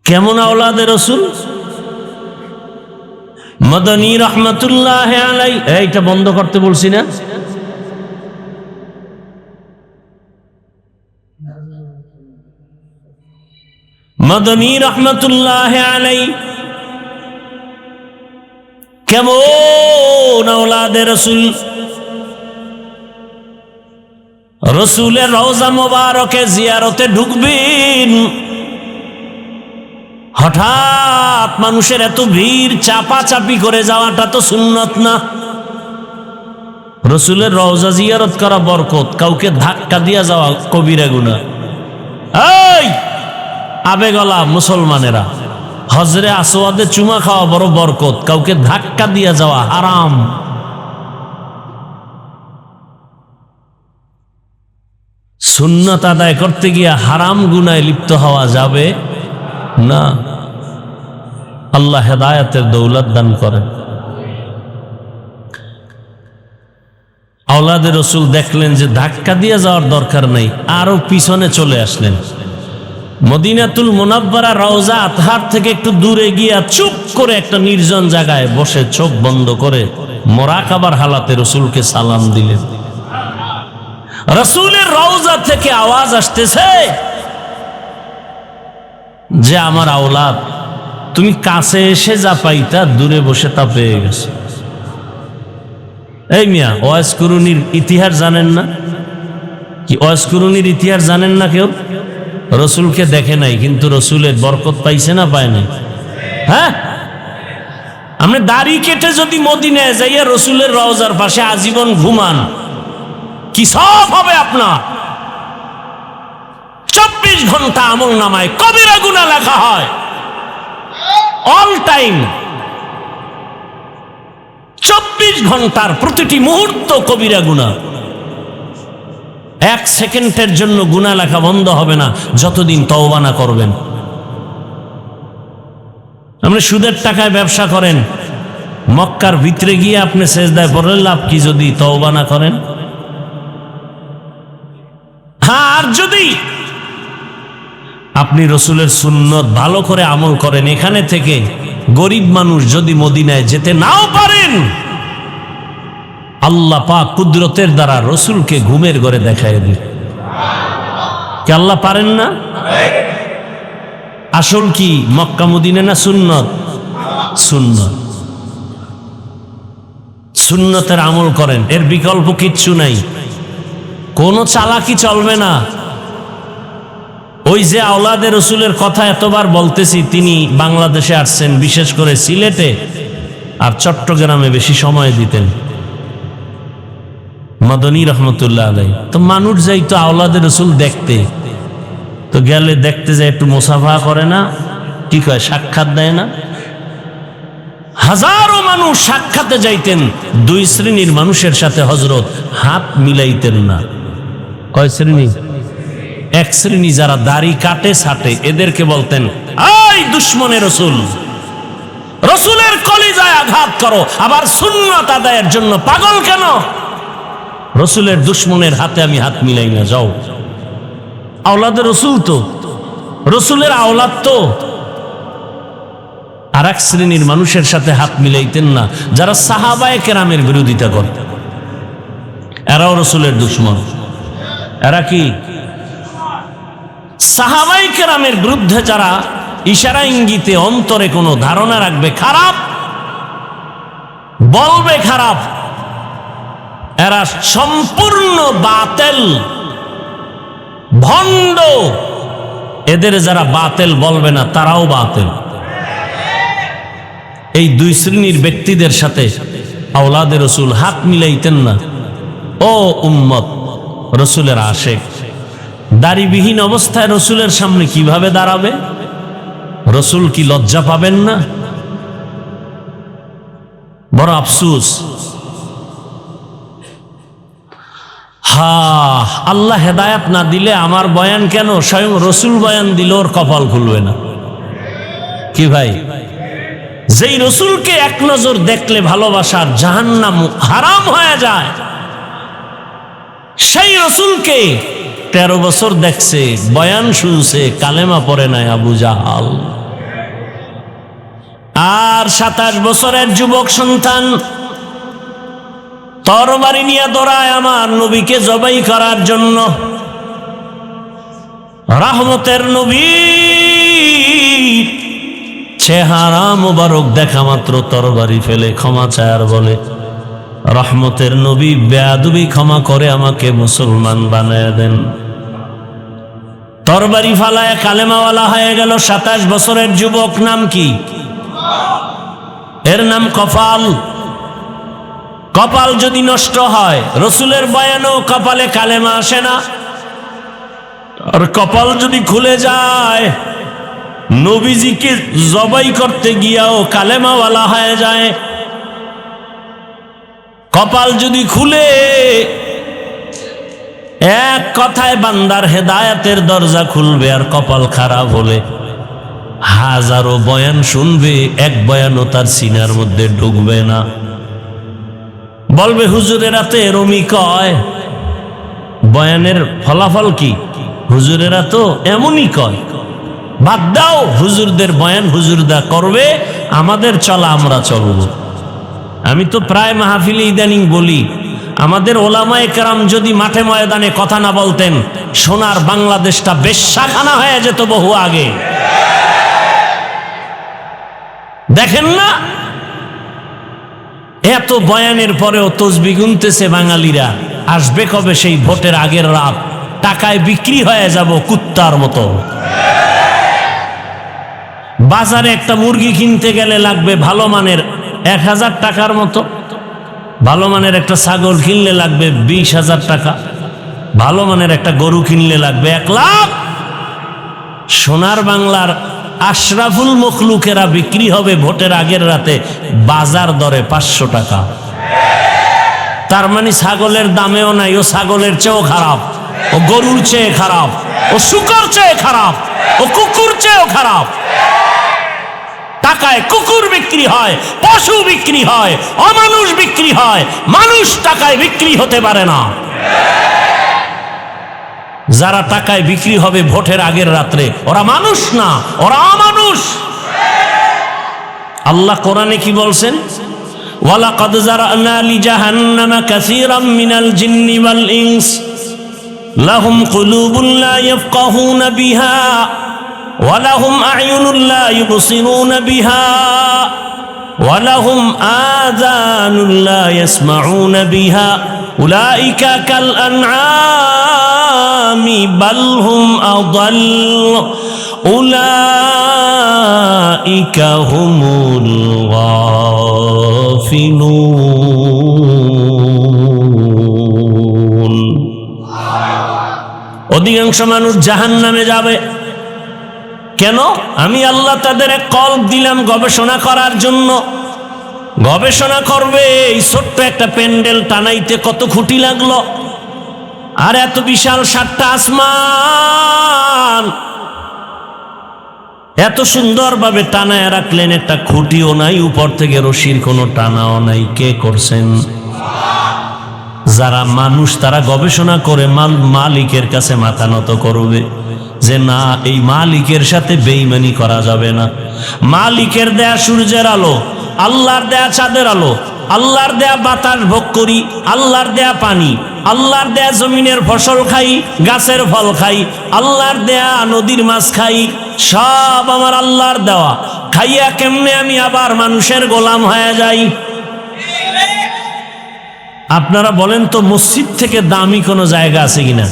কেমন আওলাদে রসুল? মদনী রহমতুল্লাহ আলাইহি। এইটা বন্ধ করতে বলছি না? মদনী রহমতুল্লাহ আলাইহি কেমন আওলাদে রসুল? রসুলের রওজা মোবারকে জিয়ারতে ঢুকবেন, হঠাৎ মানুষের এত ভিড়, চাপাচাপি করে যাওয়াটা তো সুন্নত না। রসুলের রওজা জিয়ারত করা বরকত, কাউকে ধাক্কা দিয়া যাওয়া কবিরা গুনাহ। এই আবেগলা মুসলমানেরা, হজরে আসওয়াদে চুমা খাওয়া বড় বরকত, কাউকে ধাক্কা দিয়া যাওয়া হারাম। সুন্নাত আদায় করতে গিয়ে হারাম গুনায় লিপ্ত হওয়া যাবে না। আল্লাহ হেদায়েতের দৌলত দান করেন। আওলাদে রসুল দেখলেন যে ধাক্কা দিয়ে যাওয়ার দরকার নাই, আরো পিছনে চলে আসলেন। মদিনাতুল মুনাব্বারা রওজা আতহার থেকে একটু দূরে গিয়া চুপ করে একটা নির্জন জায়গায় বসে চোখ বন্ধ করে মোরাকাবার হালাতে রসুলকে সালাম দিলেন। রসুলের রওজা থেকে আওয়াজ আসতেছে যে আমার আওলাদ, তুমি কাছে এসে যা পাইতা দূরে বসে তা পেয়ে গেছো। এই মিয়া, ওয়াজ কুরুনির ইতিহাস জানেন না কি? ওয়াজ কুরুনির ইতিহাস জানেন না কেউ? রসুলকে দেখে নাই কিন্তু রসুলের বরকত পাইছে না পায় নাই? হ্যাঁ, আপনি দাড়ি কেটে যদি মদিনায় যাইয়া রসুলের রওজার পাশে আজীবন ঘুমান, কি সব হবে আপনার? 24 ঘন্টা আমল নামায় কবিরা গুনাহ লেখা হয় অল টাইম। 24 ঘন্টার প্রতিটি মুহূর্ত কবিরা গুনাহ। 1 সেকেন্ডের জন্য গুনাহ লেখা বন্ধ হবে না যতদিন তওবা না করবেন। আপনি সুদের টাকায় ব্যবসা করেন, মক্কার ভিতরে গিয়ে আপনি সেজদায় পড়লেন, লাভ কি যদি তওবা না করেন? হ্যাঁ, আর যদি আপনি রসুলের সুন্নত ভালো করে আমল করেন, এখানে থেকে গরিব মানুষ যদি মদিনায় যেতে নাও পারেন, আল্লাহ পাক কুদরতের দ্বারা রসুলকে ঘুমের ঘরে দেখায় দিন। কি আল্লাহ পারেন না? আসল কি মক্কা মদিনা না সুন্নত? সুন্নত। সুন্নতের আমল করেন, এর বিকল্প কিচ্ছু নাই, কোনো চালাকি চলবে না। ওই যে আওলাদে রসুলের কথা এতবার বলতেছি, তিনি বাংলাদেশে আসছেন, বিশেষ করে সিলেটে আর চট্টগ্রামে বেশি সময় দিতেন। মাদানী রহমতুল্লাহ আলাই, তো মানুষ যাইতো আওলাদে রসুল দেখতে, তো গেলে দেখতে যায় একটু মুসাফা করে না, কি কয়, সাক্ষাৎ দেয় না? হাজারো মানুষ সাক্ষাতে যাইতেন, 2 শ্রেণীর মানুষের সাথে হযরত হাত মিলাইতেন না। কয় শ্রেণী? 1 শ্রেণী যারা দাড়ি কাটে ছাটে, এদেরকে বলতেন, এই দুশমনে রসুল, রসুলের কলিজায় আঘাত করো, আবার সুন্নাত আদায়ের জন্য পাগল কেন? রসুলের দুশমনের হাতে আমি হাত মিলাই না, যাও। আওলাদে রসুল তো, রসুলের আওলাদ তো। আর 1 শ্রেণীর মানুষের সাথে হাত মিলাইতেন না, যারা সাহাবায়ে কেরামের বিরোধিতা করে, এরাও রসুলের দুশমন। এরা কি? সাহাবায়ে কেরামের বিরুদ্ধে যারা ইশারা ইঙ্গিতে অন্তরে কোনো ধারণা রাখবে খারাপ, বলবে খারাপ, এরা সম্পূর্ণ বাতেল, ভণ্ড। এদের যারা বাতেল বলবে না, তারাও বাতেল। এই 2 শ্রেণীর ব্যক্তিদের সাথে আওলাদে রসুল হাত মিলাইতেন না। ও উম্মত, রসুলের আশেক দাড়িবিহীন অবস্থায় রসুলের সামনে কিভাবে দাঁড়াবে? রসুল কি লজ্জা পাবেন না? বড় আফসোস। আল্লাহ হেদায়াত না দিলে আমার বয়ান কেন, স্বয়ং রসুল বয়ান দিল, ওর কপাল খুলবে না। কি ভাই, যেই রসুলকে এক নজর দেখলে ভালোবাসার জাহান্নাম হারাম হয়ে যায়, সেই রসুলকে 13 বছর দেখছে, বয়ান শুনছে, কালেমা পড়ে নাই আবু জাহাল। আর 27 বছরের যুবক সন্তান তরবারি নিয়ে দৌড়ায় আমার নবীকে জবাই করার জন্য। রহমতের নবী চেহারা মোবারক দেখা মাত্র তরবারি ফেলে ক্ষমা চায় আর বলে, রহমতের নবী বেয়াদবি ক্ষমা করে আমাকে মুসলমান বানায় দেন। তরবারি ফালায় কালেমাওয়ালা হয়ে গেল 27 বছরের যুবক। নাম কি? এর নাম কপাল। কপাল যদি নষ্ট হয়, রসুলের বয়ানেও কপালে কালেমা আসে না। আর কপাল যদি খুলে যায়, নবীজিকে জবাই করতে গিয়াও কালেমাওয়ালা হয়ে যায়। কপাল যদি খুলে এক কথায় বান্দার হেদায়েতের দরজা খুলবে, আর কপাল খারাপ হলে হাজারো বয়ান শুনবে, এক বয়ানও তার সিনার মধ্যে ঢুকবে না। বলবে হুজুরেরা তো এরমই কয়, বয়ানের ফলাফল কি? হুজুরেরা তো এমনই কয়। বাদ দাও, হুজুরদের বয়ান হুজুরদা করবে, আমাদের চলা আমরা চলব। আমি তো প্রায় মাহফিলে ইদানিং বলি, আমাদের ওলামায়ে কেরাম যদি মাঠে ময়দানে কথা না বলতেন, সোনার বাংলাদেশটা বেশ্যাখানা হয়ে যেত বহু আগে। দেখেন না, এত বয়ানের পরেও তসবিহ গুনতেছে বাঙালিরা। আসবে কবে সেই ভোটের আগের রাত, টাকায় বিক্রি হয়ে যাব কুত্তার মতো। বাজারে একটা মুরগি কিনতে গেলে লাগবে ভালো মানের 1000 টাকার মতো, ভালো মানের একটা ছাগল কিনলে লাগবে 20,000 টাকা, ভালো মানের একটা গরু কিনলে লাগবে 1 লাখ। সোনার বাংলার আশরাফুল মখলুকেরা বিক্রি হবে ভোটের আগের রাতে বাজার দরে 500 টাকা। তার মানে ছাগলের দামেও নাই, ও ছাগলের চেয়েও খারাপ, ও গরুর চেয়ে খারাপ, ও শুকর চেয়ে খারাপ, ও কুকুর চেয়েও খারাপ। টাকায় কুকুর বিক্রি হয়, পশু বিক্রি হয়, অমানুষ বিক্রি হয়, মানুষ টাকায় বিক্রি হতে পারে না। যারা টাকায় বিক্রি হবে ভোটের আগের রাত্রে, ওরা মানুষ না, ওরা অমানুষ। আল্লাহ কোরআনে কি বলছেন? ওয়ালাকাদ যারানা লিজাহান্নামা কাসীরাম মিনাল জিন্নি ওয়াল ইনস লাহুম কুলুবুন লা ইয়াফকাহুনা বিহা ওয়া লাহুম আ'য়ুনুন লা ইউবসিরুনা বিহা ওয়া লাহুম আযানুন লা ইয়াসমাউনা বিহা উলাইকা কাল আনআমি বাল হুম আযাল উলাইকা হুমুল গাফিলুন। অধিকাংশ মানুষ জাহান্নামে যাবে। কেন? আমি আল্লাহ তাদের এক কলব দিলাম গবেষণা করার জন্য। গবেষণা করবে, এই ছোট্ট একটা প্যান্ডেল টানাইতে কত খুঁটি লাগলো, আর এত বিশাল 7টা আসমান এত সুন্দরভাবে টানায় রাখলেন, একটা খুঁটিও নাই, উপর থেকে রশির কোনো টানাও নাই। কে করছেন? যারা মানুষ তারা গবেষণা করে মালিকের কাছে মাথা নত করবে যে না, এই মালিকের সাথে বেঈমানি করা যাবে না। মালিকের দেয়া সূর্যের আলো, আল্লাহর দেয়া চাঁদের আলো, আল্লাহর দেয়া বাতাস ভোগ করি, আল্লাহর দেয়া পানি, আল্লাহর দেয়া জমিনের ফসল খাই, গাছের ফল খাই, আল্লাহর দেয়া নদীর মাছ খাই, সব আমার আল্লাহর দেওয়া। খাইয়া কেমনে আমি আবার মানুষের গোলাম হয়ে যাই? আপনারা বলেন তো, মসজিদ থেকে দামি কোনো জায়গা আছে কিনা?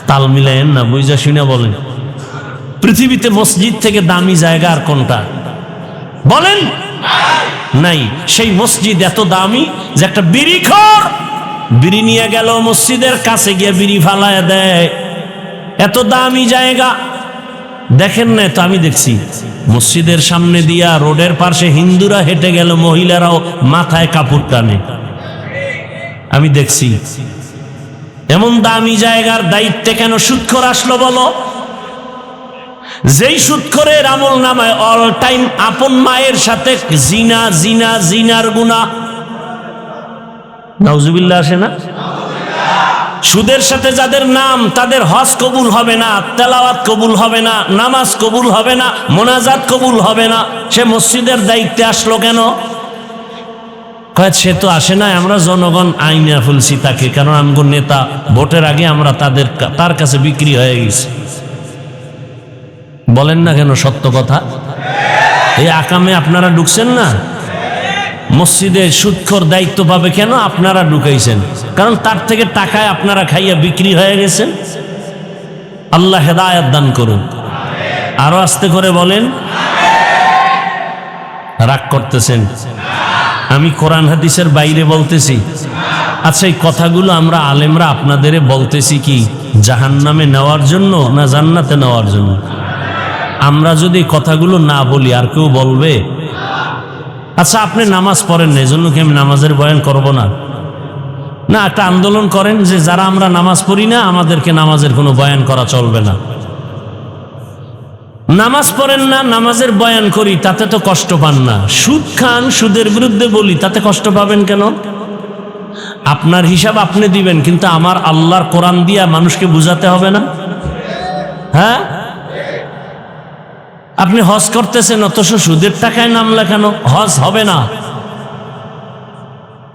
তাল মিলায়েন না, বুঝা শুনে বলেন। পৃথিবীতে মসজিদ থেকে দামি জায়গা আর কোনটা বলেন? নাই। সেই মসজিদ এত দামি যে একটা বিড়িখোর বিড়ি নিয়ে গেল, মসজিদের কাছে গিয়ে বিড়ি ফালায় দেয়। এত দামি জায়গা দেখেন না? তো আমি দেখছি মসজিদের সামনে দিয়া রোডের পাশে হিন্দুরা হেঁটে গেল, মহিলারাও মাথায় কাপড় টানে। আমি দেখছি। এমন দামি জায়গার দায়িত্বে কেন সুদখোর আসলো বলো? যেই সুদখোরের আমল নামায় অল টাইম আপন মায়ের সাথে জিনা জিনা জিনার গুনাহ, নাউজুবিল্লাহ আসে না? সুদের সাথে যাদের নাম, তাদের হজ কবুল হবে না, তেলাওয়াত কবুল হবে না, নামাজ কবুল হবে না, মোনাজাত কবুল হবে না। সে মসজিদের দায়িত্বে আসলো কেন? সে তো আসে না, আমরা জনগণ আইনা ফেলছি তাকে, কারণ আমগো নেতা ভোটের আগে আমরা তার কাছে বিক্রি হয়ে গেছি। বলেন না কেন? সত্য কথা। এই আকামে আপনারা ঢুকছেন না। মসজিদে সুদখোর দায়িত্ব পাবে কেন? আপনারা ঢুকাইছেন, কারণ তার থেকে টাকায় আপনারা খাইয়া বিক্রি হয়ে গেছেন। আল্লাহ হেদায়েত দান করুন। আরো আস্তে করে বলেন। রাগ করতেছেন? আমি কোরআন হাদিসের বাইরে বলতেছি। আচ্ছা, এই কথাগুলো আমরা আলেমরা আপনাদের বলতেছি কি জাহান্নামে নেওয়ার জন্য না জান্নাতে নেওয়ার জন্য? আমরা যদি কথাগুলো না বলি আর কেউ বলবে? আচ্ছা, আপনি নামাজ পড়েন না, এজন্য কি আমি নামাজের বয়ান করব না? না, একটা আন্দোলন করেন যে যারা আমরা নামাজ পড়ি না আমাদেরকে নামাজের কোনো বয়ান করা চলবে না। নামাজ পড়েন না, নামাজের বয়ান করি, তাতে তো কষ্ট পান না। সুদ খান, সুদের বিরুদ্ধে বলি, তাতে কষ্ট পাবেন কেন? আপনার হিসাব আপনি দিবেন, কিন্তু আমার আল্লাহর কোরআন দিয়া মানুষকে বুঝাতে হবে না? হ্যাঁ, আপনি হজ করতেছেন অথচ সুদের টাকায় নাম লেখানো, হজ হবে না।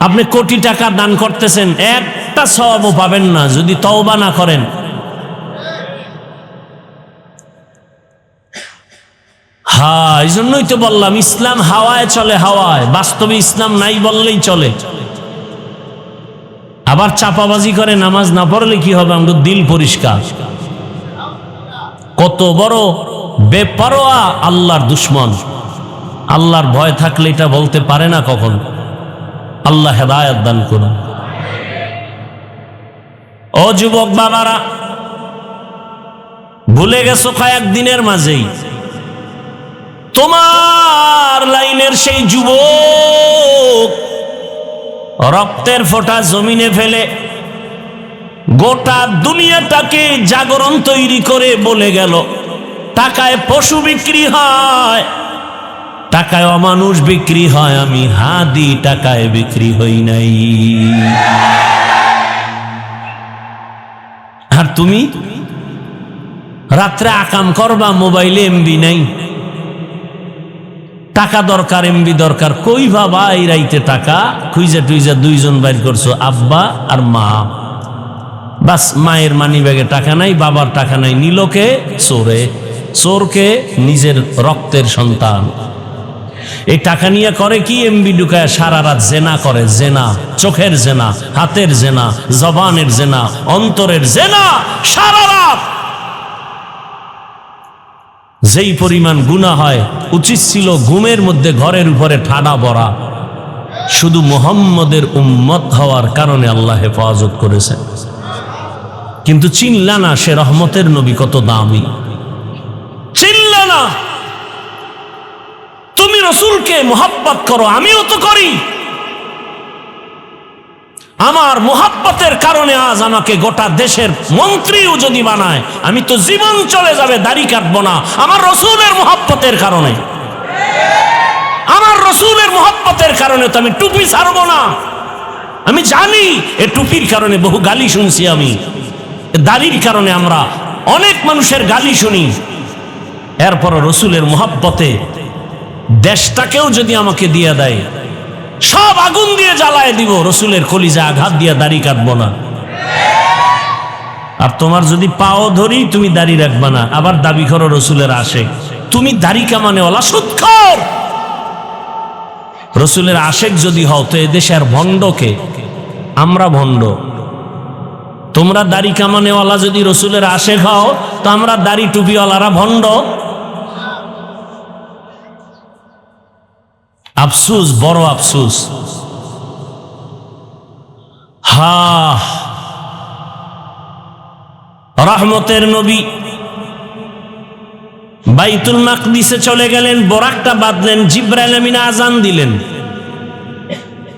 আপনি কোটি টাকা দান করতেছেন, একটা সওয়াবও পাবেন না যদি তওবা না করেন। হ্যাঁ, এই জন্যই তো বললাম ইসলাম হাওয়ায় চলে, হাওয়ায়। বাস্তবে ইসলাম নাই বললেই চলে। আবার চাপাবাজি করে নামাজ না পড়লে কি হবে? আমাদের দিল পরিষ্কার। কত বড় বেপরোয়া আল্লাহর দুশ্মন। আল্লাহর ভয় থাকলে এটা বলতে পারে না কখন। আল্লাহ হেদায়েত দান করুন। ও যুবক বাবারা, ভুলে গেছো কয়েকদিনের মাঝেই তোমার লাইনের সেই যুবক রক্তের ফোঁটা জমিনে ফেলে গোটা দুনিয়াটাকে জাগরণ তৈরি করে বলে গেল, টাকায় পশু বিক্রি হয়, টাকায় অমানুষ বিক্রি হয়, আমি হাদি টাকায় বিক্রি হই নাই। আর তুমি রাত্রে আকাম করবা, মোবাইলে এমবি নাই, টাকা দরকার, এমবি দরকার। কই বাবা এই রাইতে টাকা খুঁজে টুইজা দুইজন বাইর করছো, আব্বা আর মা। বাস, মায়ের মানি ব্যাগে টাকা নাই, বাবার টাকা নাই, নিলকে চোরে, চোরকে নিজের রক্তের সন্তান। এই টাকা নিয়ে করে কি? এমবি ঢুকায় সারা রাত জেনা করে। জেনা, চোখের জেনা, হাতের জেনা, জবানের জেনা, অন্তরের জেনা, সারা রাত। যেই পরিমাণ গুনাহ হয়, উচিত ছিল ঘুমের মধ্যে ঘরের উপরে ঠাডা পড়া। শুধু মুহাম্মদের উম্মত হওয়ার কারণে আল্লাহ হেফাজত করেছেন। কিন্তু চিনলা না সে রহমতের নবী কত দামি, চিনলা না। তুমি রসুলকে মোহাব্বত করো, আমিও তো করি। আমার মোহাব্বতের কারণে আজ আমাকে গোটা দেশের মন্ত্রীও যদি বানায়, আমি তো জীবন চলে যাবে, দাড়ি কাটবো না। আমার রসুলের মোহাব্বতের কারণে, আমার রসুলের মোহাব্বতের কারণে তো আমি টুপি ছাড়বো না। আমি জানি এ টুপির কারণে বহু গালি শুনছি, আমি দাড়ির কারণে আমরা অনেক মানুষের গালি শুনি। এরপর রসুলের মোহাব্বতে দেশটাকেও যদি আমাকে দিয়ে দেয়, সব আগুন দিয়ে জ্বালায় দিব, রসুলের কলিজা আঘাত দিয়ে দাড়ি কাটবো না। আর তোমার যদি পাও ধরি, তুমি দাড়ি রাখবা না, আবার দাবি করো রসুলের আশেক। তুমি দাড়ি কামানেওয়ালা সুদখোর। রসুলের আশেক যদি হও তো এদেশে আর ভণ্ডকে, আমরা ভণ্ড। তোমরা দাড়ি কামানেওয়ালা যদি রসুলের আশেক হও তো আমরা দাড়ি টুপিওয়ালারা ভণ্ড। আফসুস, বড় আফসুস। রহমতের নবী বাইতুল মাকদিসে চলে গেলেন, বোরাকটা বাঁধলেন, জিবরাইল আমিন আজান দিলেন।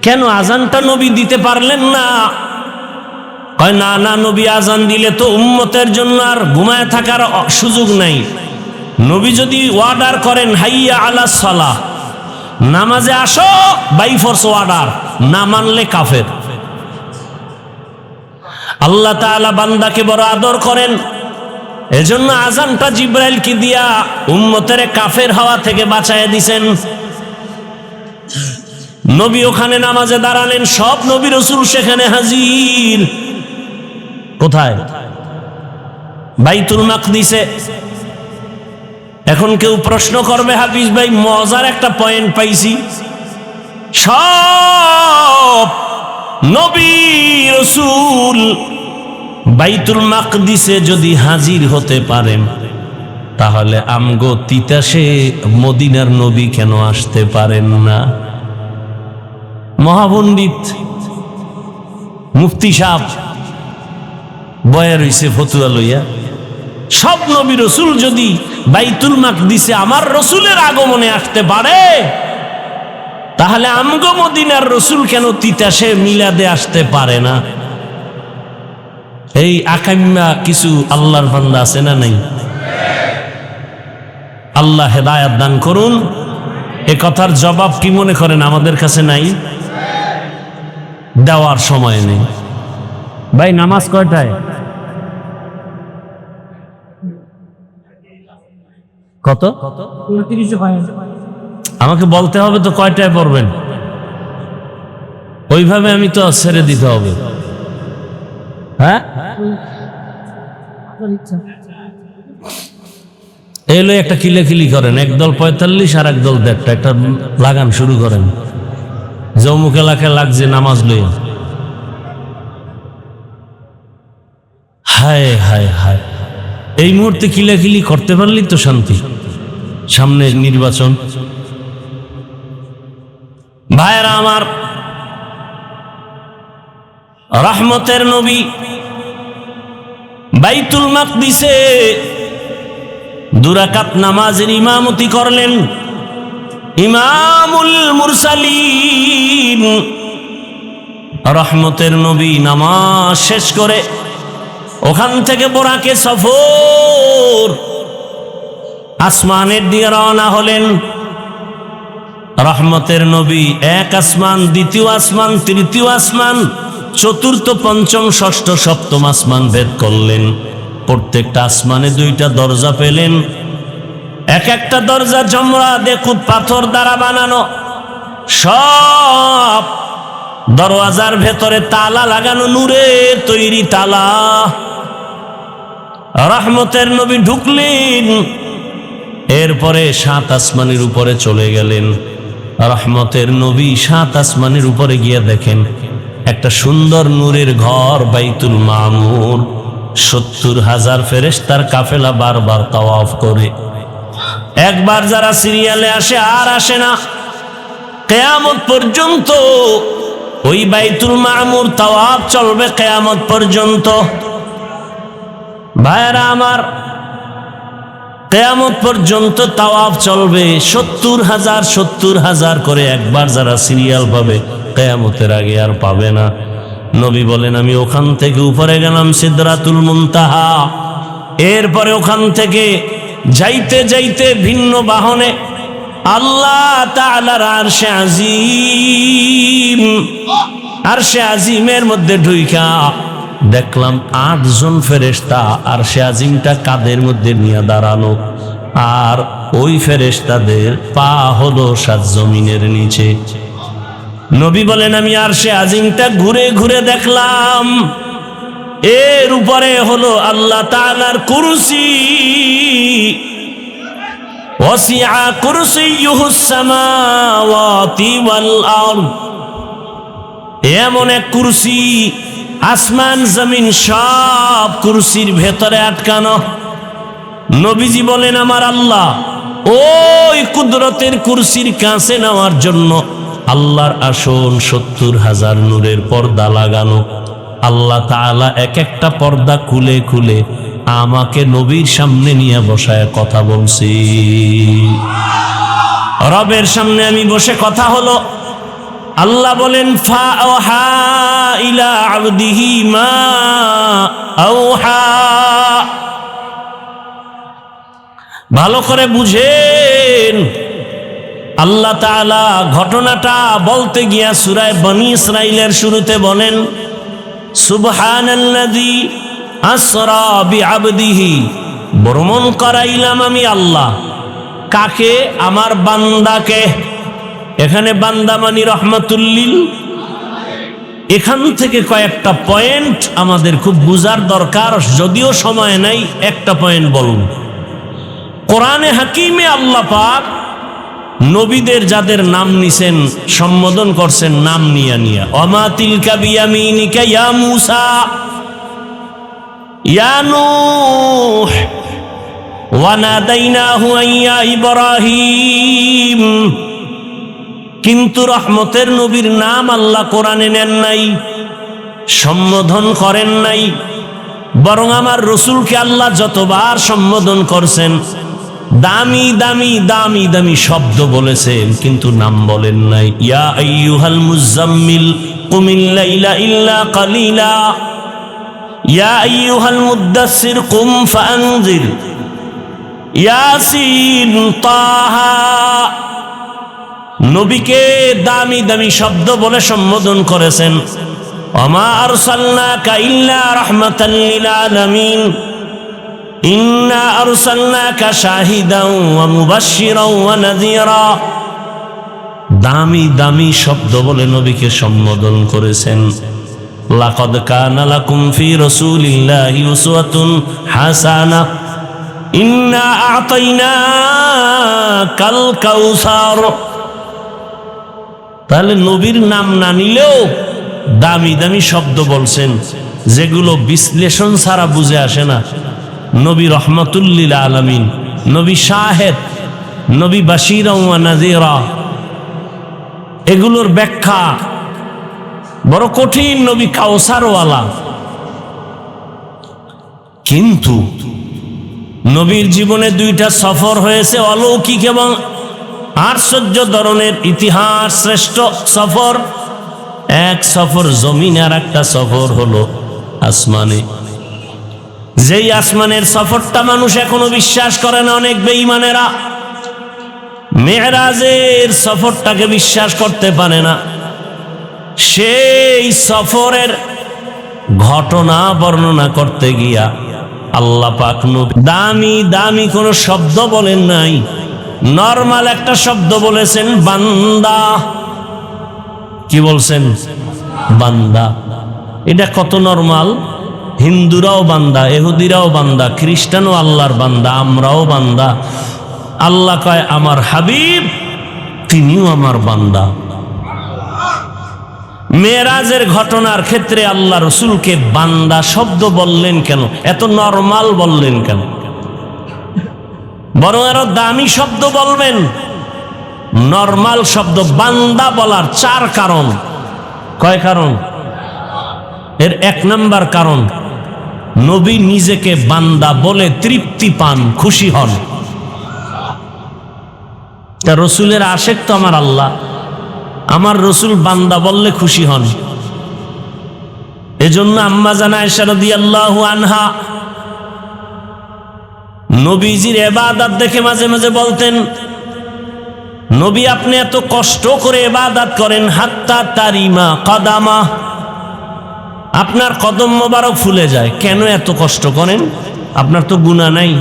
কেন আজানটা নবী দিতে পারলেন না? কয় না না, নবী আজান দিলে তো উম্মতের জন্য আর ঘুমায় থাকার সুযোগ নাই। নবী যদি অর্ডার করেন হাইয়া আলাস সালাহ, নামাজে আসো, বাই ফোর্স অর্ডার, না মানলে কাফের। আল্লাহ তাআলা বান্দাকে বড় আদর করেন, এজন্য আজানটা জিবরাইলকে দিয়া উম্মতের কাফের হওয়া থেকে বাঁচায় দিছেন। নবী ওখানে নামাজে দাঁড়ালেন, সব নবী রাসূল সেখানে হাজির। কোথায়? বাইতুল মাকদিসে। এখন কেউ প্রশ্ন করবে, হাফিজ ভাই মজার একটা পয়েন্ট পাইছি, সব নবী রাসূল বাইতুল মাকদিসে যদি হাজির হতে পারেন, তাহলে আমগো তিতাসে মদিনার নবী কেন আসতে পারেন না? মহাপণ্ডিত মুফতি সাহেব বয়া রইছে ফতুয়া লইয়া, সব নবী রসুল যদি বাইতুল মাকদিসে আমার রসুলের আগমনে আসতে পারে, তাহলে আমগো মদিনার রসুল কেন তিতাসে মিলাদে আসতে পারে না? এই আকাম্যা কিছু আল্লাহর বান্দা আছে না নাই? আল্লাহ হেদায়াত দান করুন। এ কথার জবাব কি মনে করেন আমাদের কাছে নাই? দেওয়ার সময় নেই। ভাই নামাজ কয়টায়? কত? আমাকে বলতে হবে তো কয়টায় পড়বেন, ওইভাবে আমি তো ছেড়ে দিতে হবে। হ্যাঁ, এলো একটা কিলাকিলি করেন, একদল 45 আর একদল 1.5, একটা লাগান শুরু করেন। জমুক এলাকায় লাগছে নামাজ লইয়া। হায় হায় হায়, এই মুহূর্তে কিলাকিলি করতে পারলি তো শান্তি। সামনে নির্বাচন। ভাইরা আমার, রহমতের নবী বাইতুল মাকদিসে 2 রাকাত নামাজের ইমামতি করলেন। ইমামুল মুরসালিন রহমতের নবী নামাজ শেষ করে ওখান থেকে বোরাকে সফর আসমানের দিকে রওনা হলেন। রহমতের নবী এক আসমান, দ্বিতীয় আসমান, তৃতীয় আসমান, চতুর্থ, পঞ্চম, ষষ্ঠ, সপ্তম আসমান ভেদ করলেন। প্রত্যেকটা আসমানে 2টা দরজা পেলেন। এক একটা দরজা জমরা দেখুন পাথর দ্বারা বানানো। সব দরওয়াজার ভেতরে তালা লাগানো, নূরের তৈরি তালা। রহমতের নবী ঢুকলেন, এরপরে 7 আসমানের উপরে চলে গেলেন। রহমতের নবী 7 আসমানের উপরে গিয়ে দেখেন একটা সুন্দর নূরের ঘর, বাইতুল মামুর। 70,000 ফেরেশতার কাফেলা বারবার তাওয়াফ করে। একবার যারা সিরিয়ালে আসে আর আসে না, কিয়ামত পর্যন্ত ওই বাইতুল মামুর তাওয়াফ চলবে কিয়ামত পর্যন্ত। ভাইরা আমার, কিয়ামত পর্যন্ত তাওয়াফ চলবে। 70,000 করে একবার যারা সিরিয়াল পাবে, কিয়ামতের আগে আর পাবে না। নবী বলেন, আমি ওখান থেকে উপরে গেলাম সিদরাতুল মুনতাহা। এরপরে ওখান থেকে যাইতে যাইতে ভিন্ন বাহনে আল্লাহ তাআলার আরশে আজিম, আরশে আজিমের মধ্যে ঢুইকা দেখলাম 8 জন ফেরেশতা আরশে আজিমটা কাঁধের মধ্যে নিয়ে দাঁড়ানো, আর ওই ফেরেশতাদের পা হলো 7 জমিনের নিচে। নবী বলেন, আমি আরশে আজিমটা ঘুরে ঘুরে দেখলাম, এর উপরে হলো আল্লাহ তাআলার কুরসি। ওয়াসিআ কুরসিয়ুহুস সামাওয়াতি ওয়াল আরদ। এমন এক কুরসি, আসমান জমিন সব কুরসির ভেতরে আটকানো। নবীজি বলেন, আমার আল্লাহ ওই কুদরতের কুরসির কাছে নেওয়ার জন্য আল্লাহর আসন 70,000 নূরের পর্দা লাগানো। আল্লাহ তাআলা এক একটা পর্দা খুলে খুলে আমাকে নবীর সামনে নিয়ে বসায় কথা বলছি। রবের সামনে আমি বসে কথা হলো। আল্লাহ বলেন, ফাআওহা ইলা আবদিহি মা আওহা। ভালো করে বুঝেন, আল্লাহ তাআলা ঘটনাটা বলতে গিয়া সূরা বনী ইসরাঈলের শুরুতে বলেন, সুবহানাল্লাযী আসরা বিআবদিহি। ভ্রমণ করাইলাম আমি আল্লাহ। কাকে? আমার বান্দাকে। এখানে বান্দা মানি রহমাতুল্লিল। এখান থেকে কয়েকটা পয়েন্ট আমাদের খুব বুঝার দরকার, যদিও সময় নাই। একটা পয়েন্ট বলুন। কোরআনে হাকিমে আল্লাহ পাক নবীদের যাদের নাম নিছেন, সম্বোধন করছেন নাম নিয়া নিয়া। ওমা তিলকা বিয়ামিনিকা ইয়া মূসা, ইয়া নূহ, ওয়া নাদাইনাহু ইয়া ইব্রাহিম। কিন্তু রহমতের নবীর নাম আল্লাহ কোরআনে নেন নাই, সম্বোধন করেন নাই। বরং আমার রসুলকে আল্লাহ যতবার সম্বোধন করছেন দামি দামি দামি দামি শব্দ বলেছেন, কিন্তু নাম বলেন নাই। ইয়া আইয়ুহাল মুজাম্মিল কুমিল লাইলা ইল্লা কালিলা, ইয়া আইয়ুহাল মুদ্দাসসির কুম ফাআনজির, ইয়াসিন তাহা। নবীকে দামি দামি শব্দ বলে সম্বোধন করেছেন। ওমা আরসালনাকা ইল্লা রাহমাতাল লিল আলামিন, ইন্না আরসালনাকা শাহিদান ওয়া মুবাশশিরান ওয়া নাযীরা। দামি দামি শব্দ বলে নবীকে সম্বোধন করেছেন। লাকাদ কানা লাকুম ফি রাসূলিল্লাহি উসওয়াতুন হাসানাহ, ইন্না আ'তাইনাকাল কাউসার। তাহলে নবীর নাম না নিলেও দামি দামি শব্দ বলছেন, যেগুলো বিশ্লেষণ ছাড়া বুঝে আসে না। নবী রহমাতুল লিল আলামিন, নবী শাহেদ, নবী বাশীরা ওয়া নাযীরা, এগুলোর ব্যাখ্যা বড় কঠিন। নবী কাউসারওয়ালা। কিন্তু নবীর জীবনে দুইটা সফর হয়েছে, অলৌকিক এবং আশ্চর্য ধরনের ইতিহাস শ্রেষ্ঠ সফর। এক সফর জমিনে, আর একটা সফর হলো আসমানে। যেই আসমানের সফরটা মানুষ এখনো বিশ্বাস করে না, অনেক বেঈমানেরা মেরাজের সফরটাকে বিশ্বাস করতে পারে না। সেই সফরের ঘটনা বর্ণনা করতে গিয়া আল্লাহ পাক নবী দামি দামি কোনো শব্দ বলেন নাই, নরমাল একটা শব্দ বলেছেন, বান্দা। কি বলছেন? বান্দা। এটা কত নরমাল। হিন্দুরাও বান্দা, ইহুদিরাও বান্দা, খ্রিস্টানও আল্লাহর বান্দা, আমরাও বান্দা। আল্লাহ কয় আমার হাবিব তিনিও আমার বান্দা। মেরাজের ঘটনার ক্ষেত্রে আল্লাহ রসুলকে বান্দা শব্দ বললেন কেন? এত নরমাল বললেন কেন? বরং আরো দামি শব্দ বলবেন। নরমাল শব্দ বান্দা বলার 4 কারণ। কয় কারণ? এর 1 নাম্বার কারণ, নবী নিজেকে বান্দা বলে তৃপ্তি পান, খুশি হন। তা রসুলের আশেক তো আমার আল্লাহ, আমার রসুল বান্দা বললে খুশি হন। এজন্য আম্মা জান আয়েশা রাদিয়াল্লাহু আনহা নবীজির ইবাদত দেখে মাঝে মাঝে বলতেন, নবী আপনি এত কষ্ট করে ইবাদত করেন, হাত্তা তারিমা কদামা, আপনার কদম মোবারক ফুলে যায়, কেন এত কষ্ট করেন? আপনার তো গুনাহ নাই।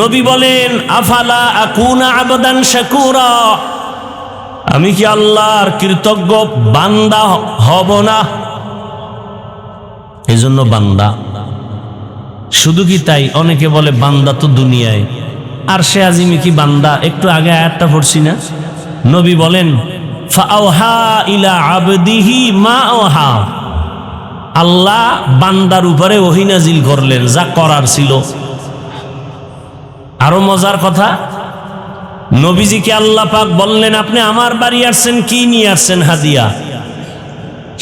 নবী বলেন, আফালা আকুনা আবদান শাকুরা, আমি কি আল্লাহর কৃতজ্ঞ বান্দা হব না? এজন্য বান্দা। শুধু কি তাই? অনেকে বলে বান্দা তো দুনিয়ায়, আর সে আজিমি কি বান্দা? একটু আগে আয়াতটা পড়ছি না, নবী বলেন ফাআওহা ইলা আবদিহি মা আওহা, আল্লাহ বান্দার উপরে ওহী নাজিল করলেন যা করার ছিল। আরো মজার কথা, নবীজিকে আল্লাহ পাক বললেন আপনি আমার বাড়ি আসছেন, কি নিয়ে আসছেন? হাদিয়া।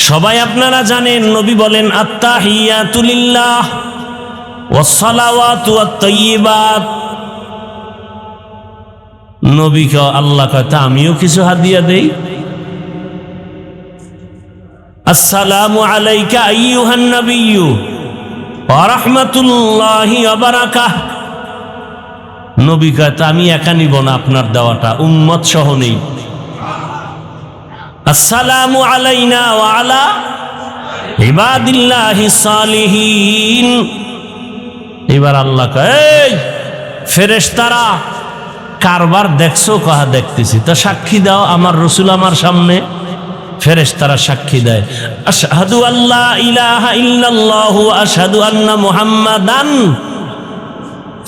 সবাই আপনারা জানেন, নবী বলেন আত্তাহিয়াতু লিল্লাহ ওয়াস সালাওয়াতু ওয়াত তাইয়্যিবাত। নবীকে আল্লাহ কয় তা আমিও কিছু হাদিয়া দেই। আসসালামু আলাইকা আইয়ুহান নাবিয়্যু ওয়া রাহমাতুল্লাহি ওয়া বারাকাতুহু। নবী কয় তা আমি একা নিব না, আপনার দেওয়াটা উম্মত সহ নেই। আসসালামু আলাইনা ওয়া আলা ইবাদিল্লাহিস সালিহিন। এবার আল্লাহ কয় এই ফেরেশতারা কারবার দেখছো? কহা দেখতেছি। তা সাক্ষী দাও, আমার রসুল আমার সামনে। ফেরেশতারা সাক্ষী দেয়, আশহাদু আল্লা ইলাহা ইল্লাল্লাহু ওয়া আশহাদু আন্না মুহাম্মাদান।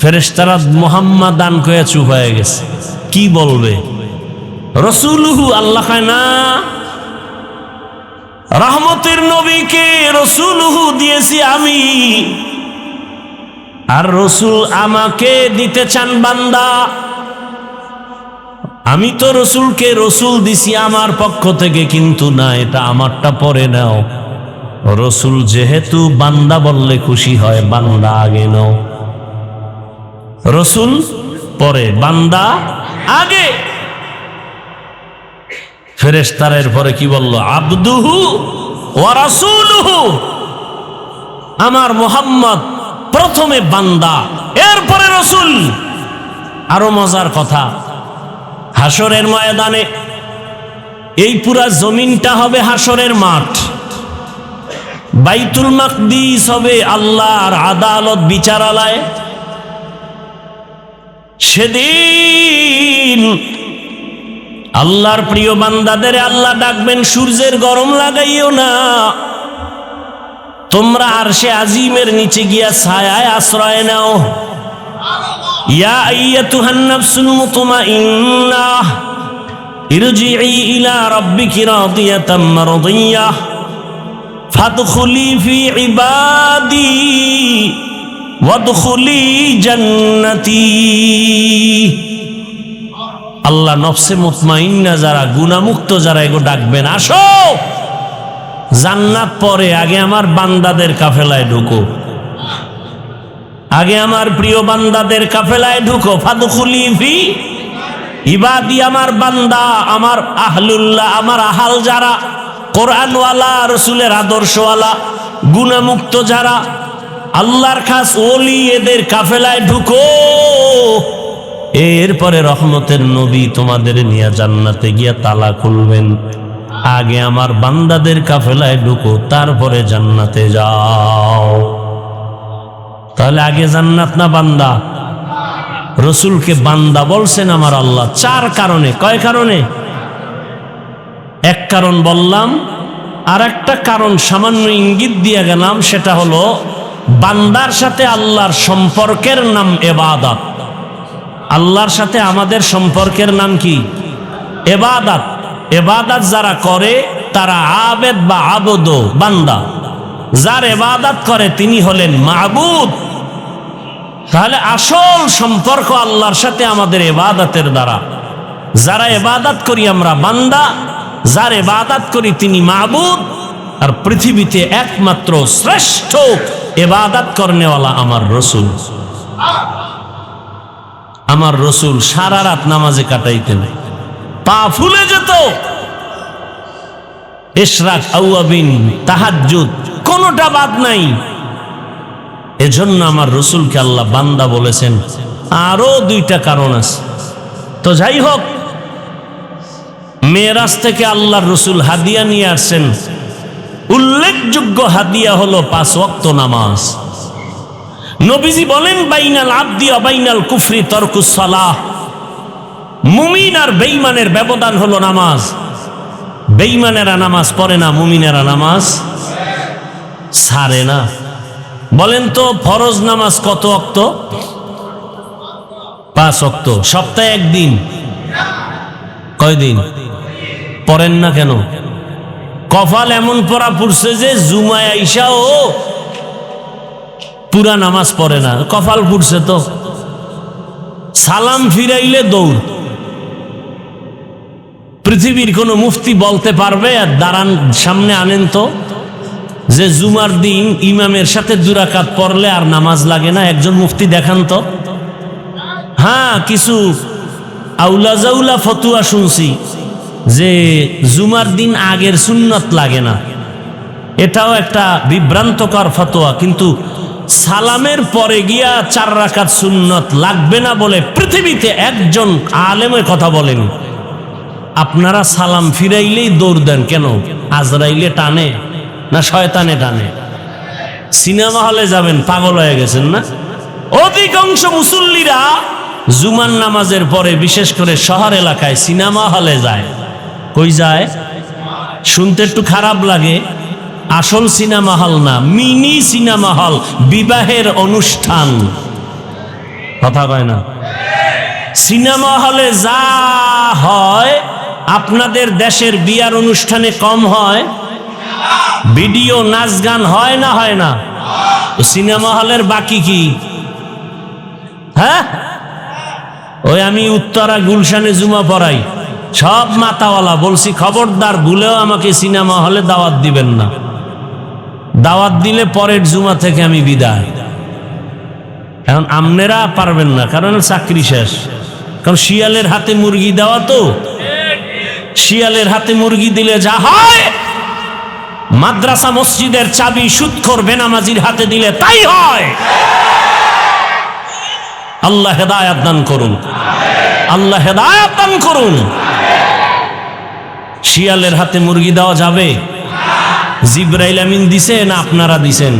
ফেরেশতারা মুহাম্মাদান কয়ে চুপ হয়ে গেছে, কি বলবে? রাসূলুহু। আল্লাহ কয় না, রহমতের নবীকে রাসূলুহু দিয়েছি আমি, আর রসুল আমাকে দিতে চান বান্দা। আমি তো রসুলকে রসুল দিছি আমার পক্ষ থেকে, কিন্তু না, এটা আমারটা পরে নাও। রসুল যেহেতু বান্দা বললে খুশি হয়, বান্দা আগে নাও। রসুল পরে, বান্দা আগে। ফেরেশতারা এরপরে কি বলল? আবদুহু ওয়া রাসূলুহু। আমার মুহাম্মদ প্রথমে বান্দা, এরপরে রাসূল। আরো মজার কথা, হাসরের ময়দানে এই পুরা জমিনটা হবে হাসরের মাঠ, বাইতুল মাকদিস হবে আল্লাহর আদালত বিচারালয়। সেদিন আল্লাহর প্রিয় বান্দাদের আল্লাহ ডাকবেন, সূর্যের গরম লাগাইও না, তোমরা আরশে আজিমের নিচে গিয়া ছায়ায় আশ্রয় নাও। ইয়া আইয়াতুহান নাফসুল মুতমাইন্নাহ ইরজিই ইলা রাব্বিকি রাদিয়াতাম মারদিয়াহ ফাদখুলি ফি ইবাদি ওয়াদখুলি জান্নাতি। আল্লাহ নফসে মুতমাইন্না যারা, গুনাহমুক্ত যারা, এগো ডাকবেন, আসো জান্নাত পরে, আগে আমার বান্দাদের কাফেলায় ঢুকো, আগে আমার প্রিয় বান্দাদের কাফেলায় ঢুকো। ফাদখুলি ফি ইবাদি, আমার বান্দা, আমার আহলুল্লাহ, আমার আহাল যারা, কোরআনওয়ালা, রসুলের আদর্শওয়ালা, গুনাহমুক্ত যারা, আল্লাহর খাস ওলি, এদের কাফেলায় ঢুকো। এরপরে রহমতের নবী তোমাদের নিয়ে জান্নাতে গিয়া তালা খুলবেন। আগে আমার বান্দাদের কাফেলায় ঢুকো, তারপরে জান্নাতে যাও। তাহলে আগে জান্নাত না বান্দা? রসুলকে বান্দা বলছেন আমার আল্লাহ চার কারণে। কয় কারণে? এক কারণ বললাম, আর একটা কারণ সামান্য ইঙ্গিত দিয়ে গেলাম, সেটা হলো বান্দার সাথে আল্লাহর সম্পর্কের নাম ইবাদত। আল্লাহর সাথে আমাদের সম্পর্কের নাম কি? ইবাদত। ইবাদত যারা করে তারা আবেদ বা আবদ, বান্দা। যার ইবাদত করে তিনি হলেন মাবুদ। তাহলে আসল সম্পর্ক আল্লাহর সাথে আমাদের ইবাদতের দ্বারা। যারা ইবাদত করি আমরা বান্দা, যার ইবাদত করি তিনি মাবুদ। আর পৃথিবীতে একমাত্র শ্রেষ্ঠ ইবাদত করনেওয়ালা আমার রসুল। আমার রসুল সারা রাত নামাজে কাটাইতেন, পা ফুলে যেত। ইশরাক, আওয়াবিন, তাহাজ্জুদ কোনোটা বাদ নাই। এজন্য আমার রসুলকে আল্লাহ বান্দা বলেছেন। আরো দুইটা কারণ আছে। তো যাই হোক, মেরাজ থেকে আল্লাহর রসুল হাদিয়া নিয়ে আসছেন। উল্লেখযোগ্য হাদিয়া হলো 5 ওয়াক্ত নামাজ। নবীজি বলেন, বাইনাল আবদি ওয়া বাইনাল কুফরি তারকুস সালাহ। মুমিন আর বেঈমানের ব্যবধান হলো নামাজ। বেঈমানেরা নামাজ পড়ে না, মুমিনেরা নামাজ ছাড়ে না। বলেন তো ফরজ নামাজ কত ওয়াক্ত? 5 ওয়াক্ত। সপ্তাহে একদিন। কয়দিন পড়েন না কেন? কপাল এমন পড়া পড়ছে যে জুমায় আইসাও পুরা নামাজ পড়ে না, কপাল পুড়ছে তো। সালাম ফিরাইলে দৌড়। পৃথিবীর কোন মুফতি বলতে পারবে? আর দাঁড়ান, সামনে আনেন তো, যে জুমার দিন ইমামের সাথে 2 রাকাত পড়লে আর নামাজ লাগে না। একজন মুফতি দেখান তো। হ্যাঁ, কিছু আউলা জাউলা ফতুয়া শুনছি যে জুমার দিন আগের সুন্নত লাগে না। এটাও একটা বিভ্রান্তকর ফতোয়া। কিন্তু সালামের পরে গিয়া 4 রাকাত সুন্নত লাগবে না বলে পৃথিবীতে একজন আলেমের কথা বলেন। আপনারা সালাম ফিরাইলেই দৌড় দেন কেন? আজরাইলে টানে না শয়তানে টানে? সিনেমা হলে যাবেন, পাগল হয়ে গেছেন না? অধিকাংশ মুসল্লিরা জুমার নামাজের পরে, বিশেষ করে শহর এলাকায়, সিনেমা হলে যায়। কই যায়? শুনতে একটু খারাপ লাগে, আসল সিনেমা হল না, মিনি সিনেমা হল, বিবাহের অনুষ্ঠান। কথা কয় না? সিনেমা হলে যা হয় আপনাদের দেশের বিয়ার অনুষ্ঠানে কম হয়? ভিডিও, নাচ গান হয় না হয় না? তো সিনেমা হলের বাকি কি? হ্যাঁ, ওই আমি উত্তরা গুলশানে জুমা পড়াই, সব মাতাওয়ালা। বলছি খবরদার ভুলেও আমাকে সিনেমা হলে দাওয়াত দিবেন না। দাওয়াত দিলে পরের জুমা থেকে আমি বিদায়। এখন আমনেরা পারবেন না, কারণ চাকরি শেষ। কারণ শিয়ালের হাতে মুরগি দেওয়া তো, শিয়ালের হাতে মুরগি দিলে যা হয়, মাদ্রাসা মসজিদের চাবি সুদখোর বেনামাজির হাতে দিলে তাই হয়। আল্লাহ হেদায়াত দান করুন, আল্লাহ হেদায়াত দান করুন। শিয়ালের হাতে মুরগি দেওয়া যাবে? জিবরাইল আমিন দিছে না আপনারা দিছেন?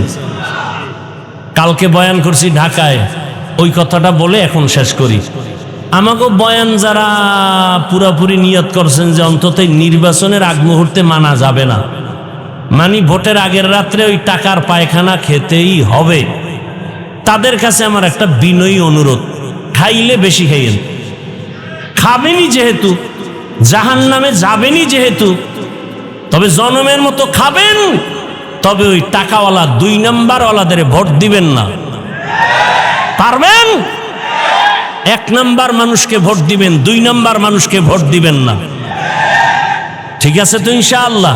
কালকে বয়ান করছি ঢাকায়, ওই কথাটা বলে এখন শেষ করি। আমাকে বয়ান যারা পুরাপুরি নিয়ত করছেন যে অন্তত নির্বাচনের আগ মুহূর্তে মানা যাবে না, মানে ভোটের আগের রাত্রে ওই টাকার পায়খানা খেতেই হবে, তাদের কাছে আমার একটা বিনয়ী অনুরোধ, খাইলে বেশি খাইয়েন। খাবেনই যেহেতু, জাহান্নামে যাবেনই যেহেতু, তবে জনমের মতো খাবেন, তবে ওই টাকাওয়ালা 2 নাম্বারওয়ালাদের ভোট দিবেন না। পারবেন? 1 নাম্বার মানুষকে ভোট দিবেন, 2 নাম্বার মানুষকে ভোট দিবেন না। ঠিক আছে তো ইনশাআল্লাহ?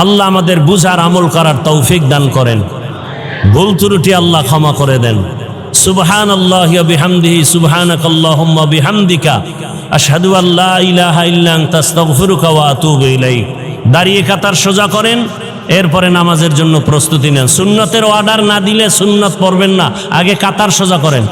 আল্লাহ আমাদের বুঝার আমল করার তৌফিক দান করেন, ভুল ত্রুটি আল্লাহ ক্ষমা করে দেন। সুবহানাল্লাহি ওয়া বিহামদিহি, সুবহানাকাল্লাহুম্মা বিহামদিকা, আশহাদু আল্লা ইলাহা ইল্লা আনতা আস্তাগফিরুকা ওয়া আতুবু ইলাইক। দাঁড়িয়ে কাতার সোজা করেন, এরপরে নামাজের জন্য প্রস্তুতি নেন। সুন্নতের অর্ডার না দিলে সুন্নত পড়বেন না, আগে কাতার সোজা করেন।